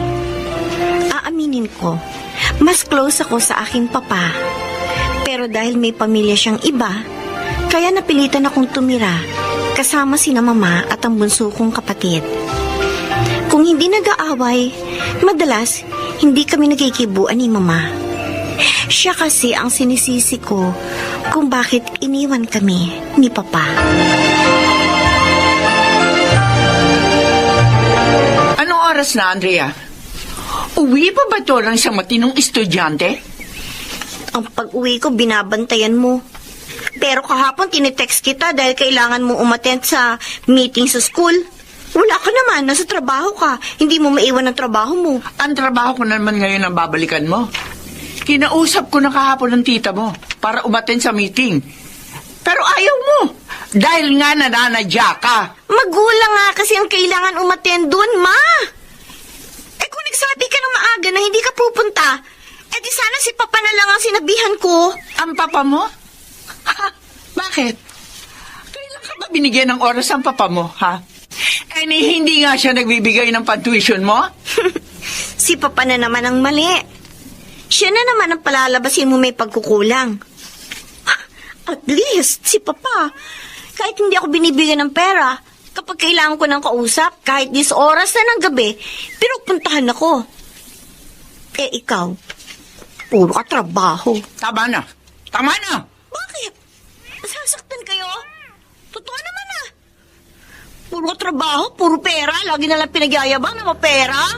Aaminin ko, mas close ako sa aking papa. Pero dahil may pamilya siyang iba, kaya napilitan akong tumira kasama sina mama at ang bunso kong kapatid. Kung hindi nag-aaway, madalas hindi kami nagkikibuan ni mama. Siya kasi ang sinisisi ko kung bakit iniwan kami ni papa. Anong oras na, Andrea? Uwi pa ba to ng isang matinong estudyante? Ang pag-uwi ko, binabantayan mo. Pero kahapon, tinitext kita dahil kailangan mo umattend sa meeting sa school. Wala ka naman, nasa trabaho ka. Hindi mo maiwan ang trabaho mo. Ang trabaho ko naman ngayon ang babalikan mo. Kinausap ko na kahapon ng tita mo para umattend sa meeting. Pero ayaw mo. Dahil nga nananadya ka. Magulang nga kasi ang kailangan umattend doon, ma. Eh kung nagsabi ka ng maaga na hindi ka pupunta, eh di sana si papa na lang ang sinabihan ko. Ang papa mo? Ha? Bakit? Kailan ka ba binigyan ng oras ang papa mo, ha? Eh, hindi nga siya nagbibigay ng pantuition mo? Si papa na naman ang mali. Siya na naman ang palalabasin mo may pagkukulang. At least, si papa, kahit hindi ako binibigyan ng pera, kapag kailangan ko ng kausap, kahit 10 oras na ng gabi, pinupuntahan ako. Eh, ikaw, puro ka trabaho. Tama na. Tama na. Bakit? Nasasaktan kayo? Totoo naman ah. Puro trabaho, puro pera, lagi na lang pinagyayabang na mapera.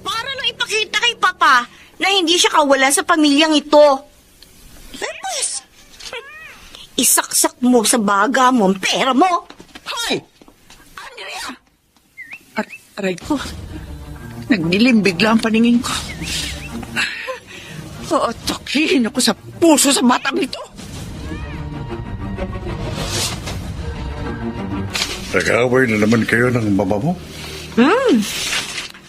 Para lang ipakita kay papa na hindi siya kawalan sa pamilyang ito. Eh pues, isaksak mo sa baga mo ang pera mo. Hoy! Andrea! Aray ko. Nagdilim bigla ang paningin ko. Atakihin ako sa puso sa batang ito. Nag-away na naman kayo ng mama mo?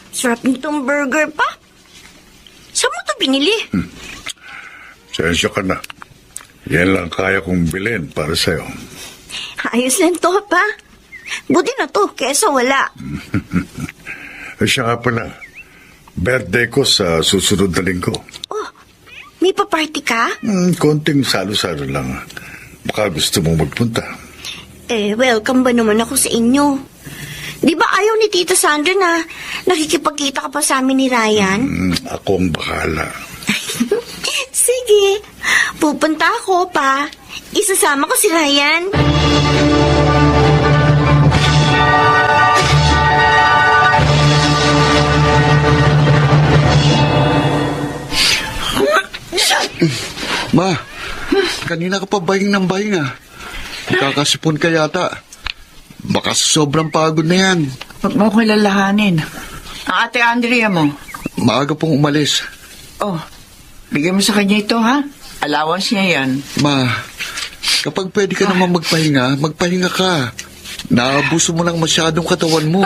Sarap nitong burger pa. Saan mo ito binili? Sensya ka na. Yan lang kaya kong bilhin para sa'yo. Ayos lang to pa. Buti na to, kesa wala. Siya nga pala, birthday ko sa susunod na linggo. Oh, may pa-party ka? Konting salo-salo lang. Baka gusto mong magpunta. Eh, welcome ba naman ako sa inyo? Di ba ayaw ni Tita Sandra na nakikipagkita ka pa sa amin ni Ryan? Ako ang bahala. Sige, pupunta ako pa. Isasama ko si Ryan. Ma, kanina ka pa bahing ng bahing ah. Kakasipon ka yata. Baka sobrang pagod na yan. Huwag mo ko lalahanin. Ang ate Andrea mo. Maaga pong umalis. Oh, bigyan mo sa kanya ito, ha? Allowance niya yan. Ma, kapag pwede ka naman magpahinga ka. Naabuso mo lang masyadong katawan mo.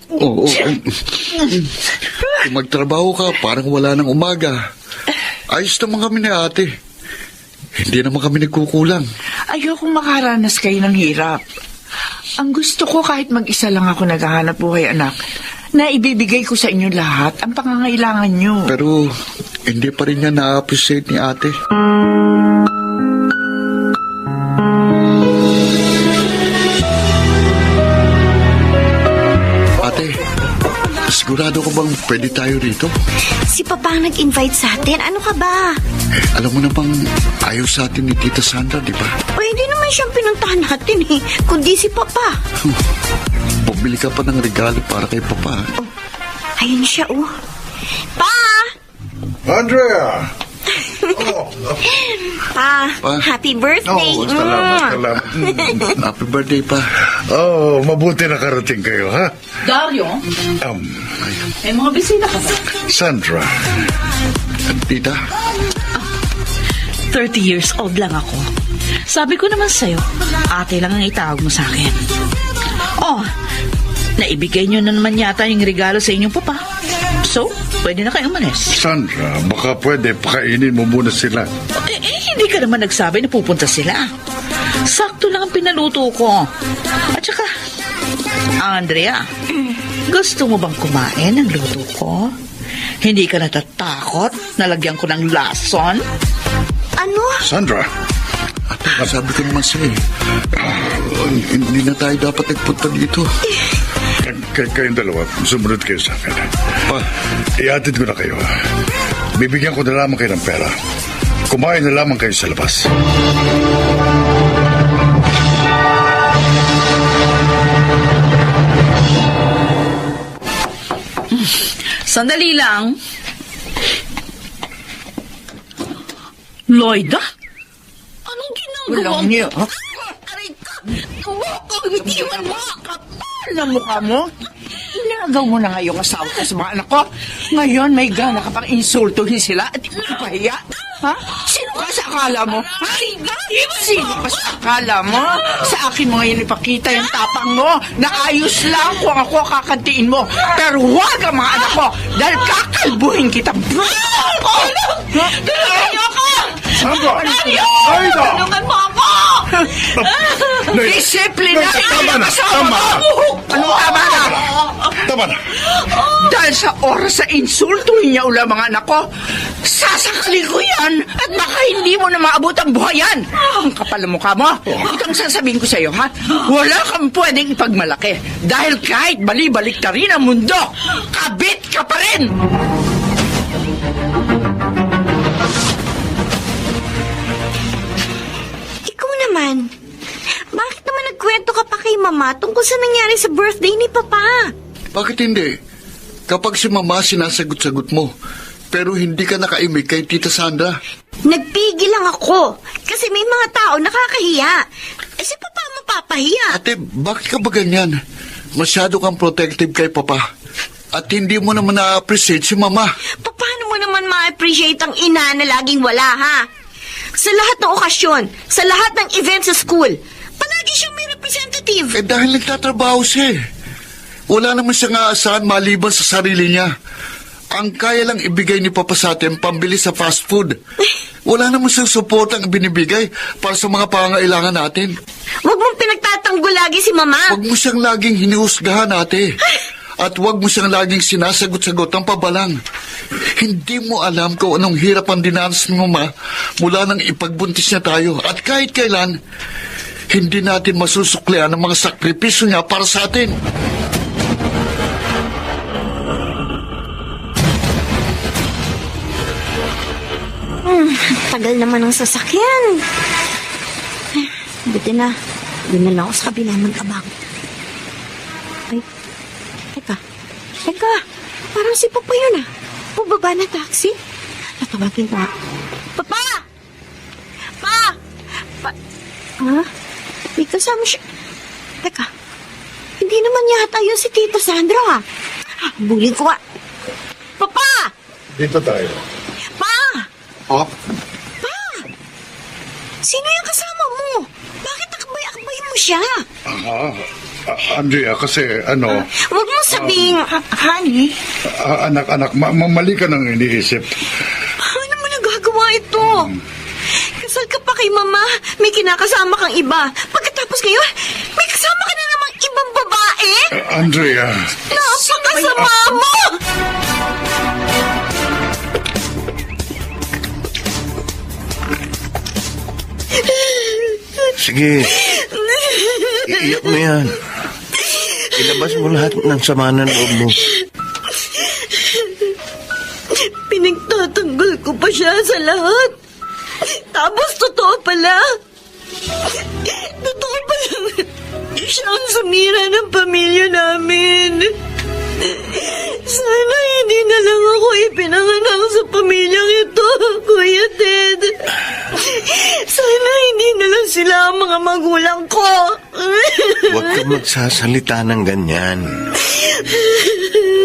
Oo. Kung magtrabaho ka, parang wala ng umaga. Ayos naman kami ni ate. Hindi naman kami nagkukulang. Ayokong makaranas kayo ng hirap. Ang gusto ko kahit mag-isa lang ako naghahanap buhay, anak, na ibibigay ko sa inyo lahat ang pangangailangan nyo. Pero hindi pa rin niya na-appreciate ni ate. Ate, sigurado ka bang pwede tayo rito? Si Papa ang nag-invite sa atin. Ano ka ba? Alam mo na bang ayaw sa atin ni Tita Sandra, di ba? O hindi naman siyang pinuntahan natin eh, kundi si Papa. Bumili ka pa ng regalo para kay Papa. Oh, ayun siya oh. Pa! Andrea! Pa, Pa? happy birthday. Salamat. Happy birthday pa. Mabuti na karating kayo, ha? Dario, may mga bisita ka ba? Sandra. Tita, 30 years old lang ako. Sabi ko naman sa'yo, ate lang ang itawag mo sa akin. Oh, naibigay niyo na naman yata yung regalo sa inyong papa. So, pwede na kayo umalis. Sandra, baka pwede pakainin mo muna sila. Hindi ka naman nagsabi na pupunta sila. Sakto lang ang pinaluto ko. At saka, Andrea, gusto mo bang kumain ng luto ko? Hindi ka natatakot na lagyan ko ng lason? Ano? Sandra, Ate, sabi ko naman sa'yo, hindi na tayo dapat nagpunta dito. kayong dalawa, sumunod kayo sa akin. Pa, Iatid ko na kayo. Bibigyan ko na lamang kayo ng pera. Kumain na lamang kayo sa labas. Sandali lang. Lloyda? Anong ginagawa Walang mo? niyo. Aray ka! Hindi man mo! Kapal na mukha mo. Inagaw mo na nga yung asawa ko sa mga anak ko. Ngayon, may gana ka pang insultuhin sila at ipahiya. Ha? Sino ka sa akala mo? Ha? Sino ka sa akala mo? Sa akin mo ngayon ipakita yung tapang mo na ayos lang kung ako kakantiin mo. Pero huwag ang mga anak ko dahil kakalbuhin kita. Tulungan niyo ako! Sandra! Lloyda! Tulungan mo ako! Disiplina! Tama na! Tama! Ano tama na? Tama na! Dahil sa oras sa insultuhin niya ula mga anak ko, sasakali ko yan at baka hindi mo na maabot ang buhayan. Ang kapal ng mukha mo. Ito ang sasabihin ko sa iyo, ha? Wala kang pwedeng ipagmalaki dahil kahit bali-balik na rin ang mundo, kabit ka pa rin! Ikaw naman. Bakit naman nagkwento ka pa kay Mama tungkol sa nangyari sa birthday ni Papa? bakit hindi? Kapag si Mama sinasagot-sagot mo, pero hindi ka nakaimik kay Tita Sandra. Nagpigil lang ako kasi may mga tao nakakahiya. Eh si Papa mapapahiya. Ate, bakit ka ba ganyan? Masyado kang protective kay Papa. At hindi mo naman na-appreciate si Mama. Paano mo naman ma-appreciate ang ina na laging wala, ha? Sa lahat ng okasyon, sa lahat ng events sa school, palagi siyang may representative. Eh dahil nagtatrabaho siya eh. Wala naman siyang aasahan maliban sa sarili niya. Ang kaya lang ibigay ni Papa sa atin pambili sa fast food. Wala naman siyang support ang binibigay para sa mga pangailangan natin. Huwag mong pinagtatanggol lagi si Mama. Huwag mo siyang laging hinihusgahan, ate. At huwag mo siyang laging sinasagot-sagot ang pabalang. Hindi mo alam kung anong hirap ang dinanas ni Mama mula nang ipagbuntis niya tayo. At kahit kailan, hindi natin masusuklian ang mga sakripisyo niya para sa atin. Tagal naman ng sasakyan. Buti na. Doon na lang ako sa kabila mag-abang. Ay, teka. Parang si Papa yun ah. Pababa na taxi. Tatawagin ko. Papa! Ha? May kasama siya. Teka. Hindi naman yata yun si Tita Sandra ah. Bulin ko ah. Papa! Dito tayo. Oh, Sino yung kasama mo? Bakit akbay-akbay mo siya? Andrea, kasi Huwag mo sabing... Honey, anak, mali ka nang iniisip. Paano mo nagagawa ito? Kasal ka pa kay Mama. May kinakasama kang iba. Pagkatapos ngayon, may kasama ka na namang ibang babae? Andrea, Napakasama mo! Sige. Iiyak mo yan. Ilabas mo lahat ng sama ng loob mo. Pinagtatanggol ko pa siya sa lahat. Tapos totoo pala. Totoo pala. Siya ang sumira ng pamilya namin. Sana hindi na lang ako ipinanganak sa pamilyang ito, Kuya Ted. Sana hindi na lang sila ang mga magulang ko. Huwag kang magsasalita ng ganyan.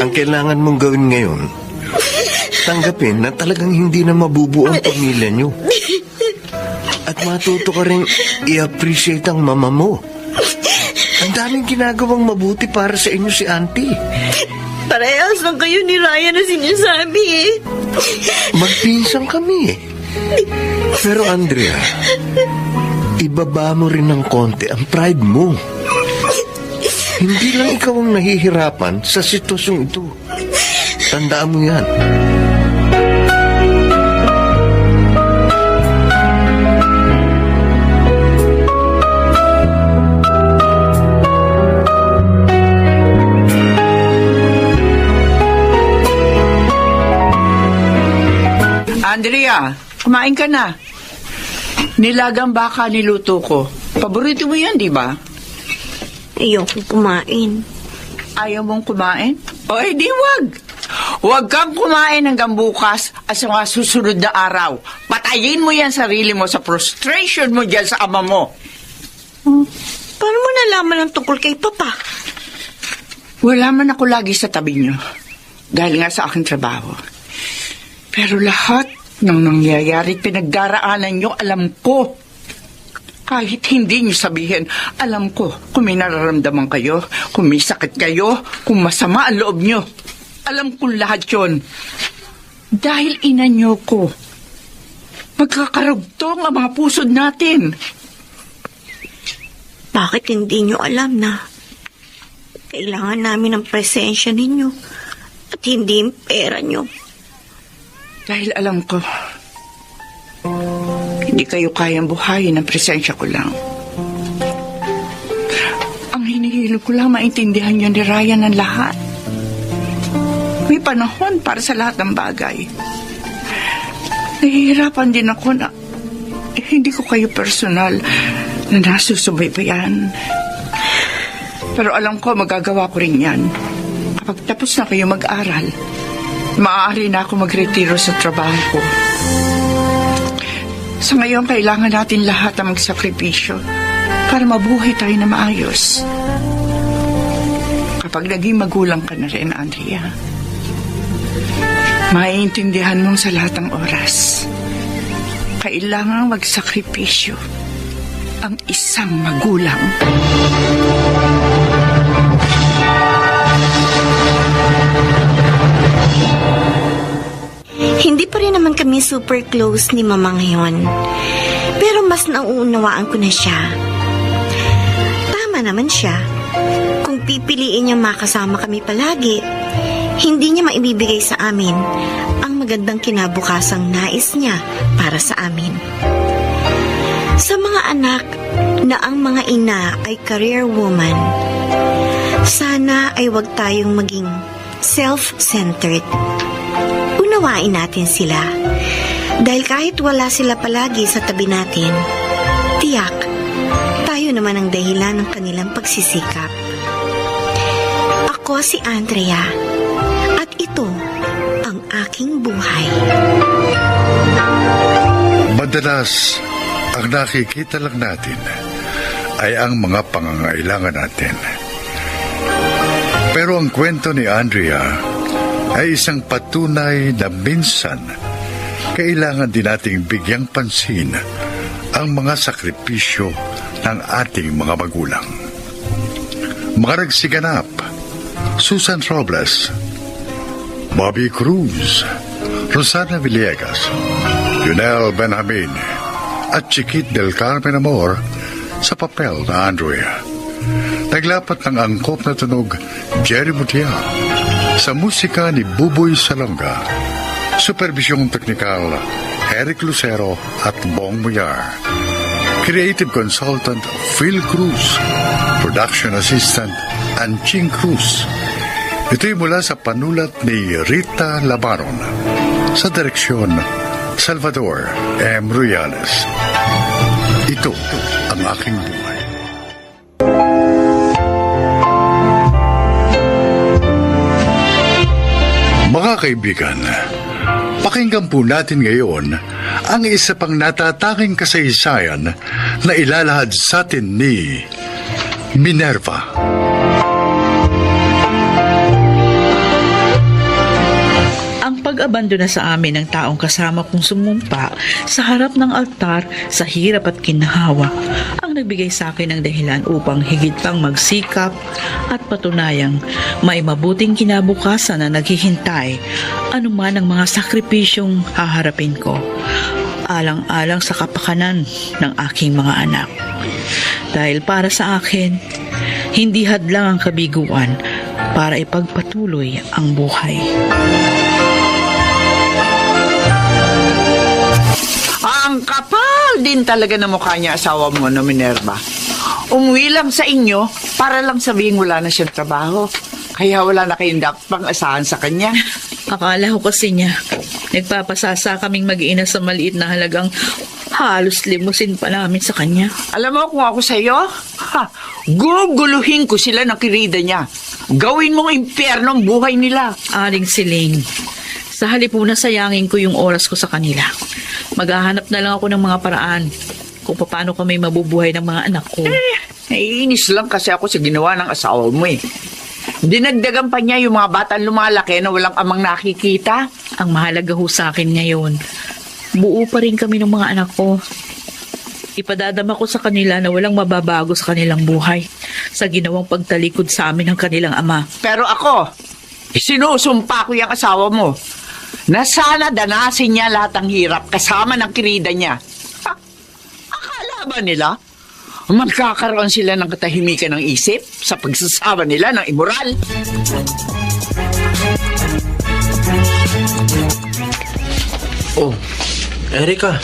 Ang kailangan mong gawin ngayon, tanggapin na talagang hindi na mabubuo ang pamilya niyo. At matuto ka rin i-appreciate ang mama mo. Ang daming ginagawang mabuti para sa inyo si Auntie. Parehas lang kayo ni Ryan na sinasabi eh. Magpinsan kami. Pero Andrea, ibaba mo rin ng konti ang pride mo. Hindi lang ikaw ang nahihirapan sa sitwasyong ito. Tandaan mo yan. Andrea, kumain ka na. Nilagang baka niluto ko. Paborito mo yan, di ba? Ayoko kumain. Ayaw mong kumain? O, di wag. Huwag kang kumain hanggang bukas at sa mga susunod na araw. Patayin mo yan sarili mo sa frustration mo dyan sa ama mo. Paano mo nalaman ang tungkol kay Papa? Wala man ako lagi sa tabi niyo. Dahil nga sa aking trabaho. Pero lahat ng nangyayari pinagdaraanan niyo, alam ko. Kahit hindi niyo sabihin, alam ko kung may nararamdaman kayo, kung may sakit kayo, kung masama ang loob niyo. Alam kong lahat yon. Dahil ina niyo ko, magkakarugtong ang mga pusod natin. Bakit hindi niyo alam na kailangan namin ng presensya ninyo at hindi yung pera niyo? Dahil alam ko, hindi kayo kayang buhayin ng presensya ko lang. Ang hinihilog ko lang maintindihan niyo ni Ryan ang lahat. May panahon para sa lahat ng bagay. Nahihirapan din ako na hindi ko kayo personal na nasusubaybayan. Pero alam ko magagawa ko rin yan. Kapag tapos na kayo mag-aral, maaari na ako magretiro sa trabaho ko. Sa ngayon, kailangan natin lahat ang magsakripisyo para mabuhay tayo na maayos. Kapag naging magulang ka na rin, Andrea, maiintindihan mong sa lahat ng oras, kailangan magsakripisyo ang isang magulang. Hindi pa rin naman kami super close ni Mama ngayon. Pero mas nauunawaan ko na siya. Tama naman siya. Kung pipiliin niya makasama kami palagi, hindi niya maibibigay sa amin ang magandang kinabukasang nais niya para sa amin. Sa mga anak na ang mga ina ay career woman, sana ay wag tayong maging self-centered. Unawain natin sila. Dahil kahit wala sila palagi sa tabi natin, tiyak, tayo naman ang dahilan ng kanilang pagsisikap. Ako si Andrea, at ito ang aking buhay. Madalas, ang nakikita lang natin ay ang mga pangangailangan natin. Pero ang kwento ni Andrea ay isang patunay na minsan kailangan din nating bigyang pansin ang mga sakripisyo ng ating mga magulang. Mga nagsiganap: Susan Robles, Bobby Cruz, Rosana Villegas, Junel Benjamin, at Chiquit del Carmen Amor sa papel na Andrea. Naglapat ng angkop na tunog Jerry Mutia, sa musika ni Buboy Salonga, supervisyong teknikal Eric Lucero at Bong Muyar, creative consultant Phil Cruz, production assistant Anching Cruz. Ito'y mula sa panulat ni Rita Labaron, sa direksyon Salvador M. Ruiales. Ito ang aking buhay. Mga kaibigan, pakinggan po natin ngayon ang isa pang natatanging kasaysayan na ilalahad sa atin ni Minerva. Ang pag Inabando na sa amin ng taong kasama kong sumumpa sa harap ng altar sa hirap at ginhawa ang nagbigay sa akin ng dahilan upang higit pang magsikap at patunayang may mabuting kinabukasan na naghihintay anuman ang mga sakripisyong haharapin ko, alang-alang sa kapakanan ng aking mga anak. Dahil para sa akin, hindi hadlang ang kabiguan para ipagpatuloy ang buhay. Ang kapal din talaga ng mukha niya, asawa mo, no, Minerva. Umuwi lang sa inyo para lang sabihin wala na siyang trabaho. Kaya wala na kayong dapat pang asahan sa kanya. Akala ko kasi niya, nagpapasasa kaming mag-iina sa maliit na halagang halos limusin pa namin sa kanya. Alam mo kung ako sa'yo, guguluhin ko sila ng kirida niya. Gawin mong impyerno ang buhay nila. Aling Siling, sa halip na sayangin ko yung oras ko sa kanila. Maghahanap na lang ako ng mga paraan kung paano kami mabubuhay ng mga anak ko. Naiinis lang kasi ako sa ginawa ng asawa mo eh. Dinagdagan pa niya yung mga batang lumalaki na walang amang nakikita. Ang mahalaga ho sa akin ngayon, buo pa rin kami ng mga anak ko. Ipadadama ko sa kanila na walang mababago sa kanilang buhay sa ginawang pagtalikod sa amin ng kanilang ama. Pero ako, sinusumpa ko yung asawa mo na sana danasin niya lahat ng hirap kasama ng kirida niya. Akala ba nila magkakaroon sila ng katahimikan ng isip sa pagsasama nila ng immoral? Oh, Erika,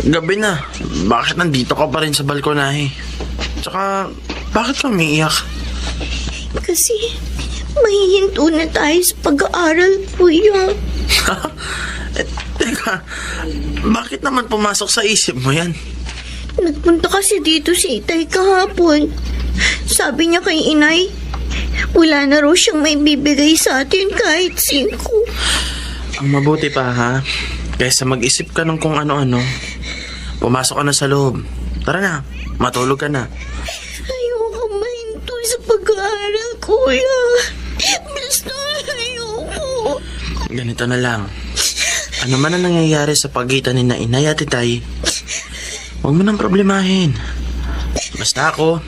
gabi na. Bakit nandito ka pa rin sa balkonahe? Tsaka, bakit ka umiiyak? Kasi mahihinto na tayo sa pag-aaral, kuya. Teka, bakit naman pumasok sa isip mo yan? Nagpunta kasi dito si Itay kahapon. Sabi niya kay inay, wala na raw siyang may bibigay sa atin kahit 5. Ang mabuti pa, ha? Kaysa mag-isip ka ng kung ano-ano, pumasok ka na sa loob. Tara na, matulog ka na. Ayoko mahinto sa pag-aaral, kuya. Basta ayoko. Ganito na lang. Ano man ang nangyayari sa pagitan ni na inay at itay, huwag mo nang problemahin. Basta ako,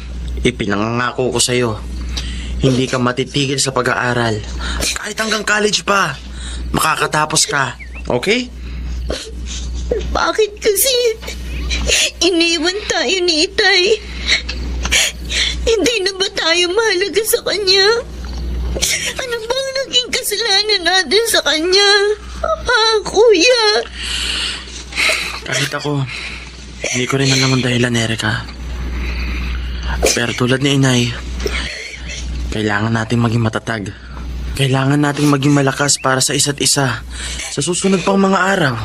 ipinangangako ko sa'yo, hindi ka matitigil sa pag-aaral. Kahit hanggang college pa, makakatapos ka. Okay? Bakit kasi iniwan tayo ni Itay? Hindi na ba tayo mahalaga sa kanya? Ano bang naging kasalanan natin sa kanya? Kuya? Kahit ako, hindi ko rin alam ang dahilan, Erika. Pero tulad ni inay, kailangan nating maging matatag. Kailangan nating maging malakas para sa isa't isa sa susunod pang mga araw.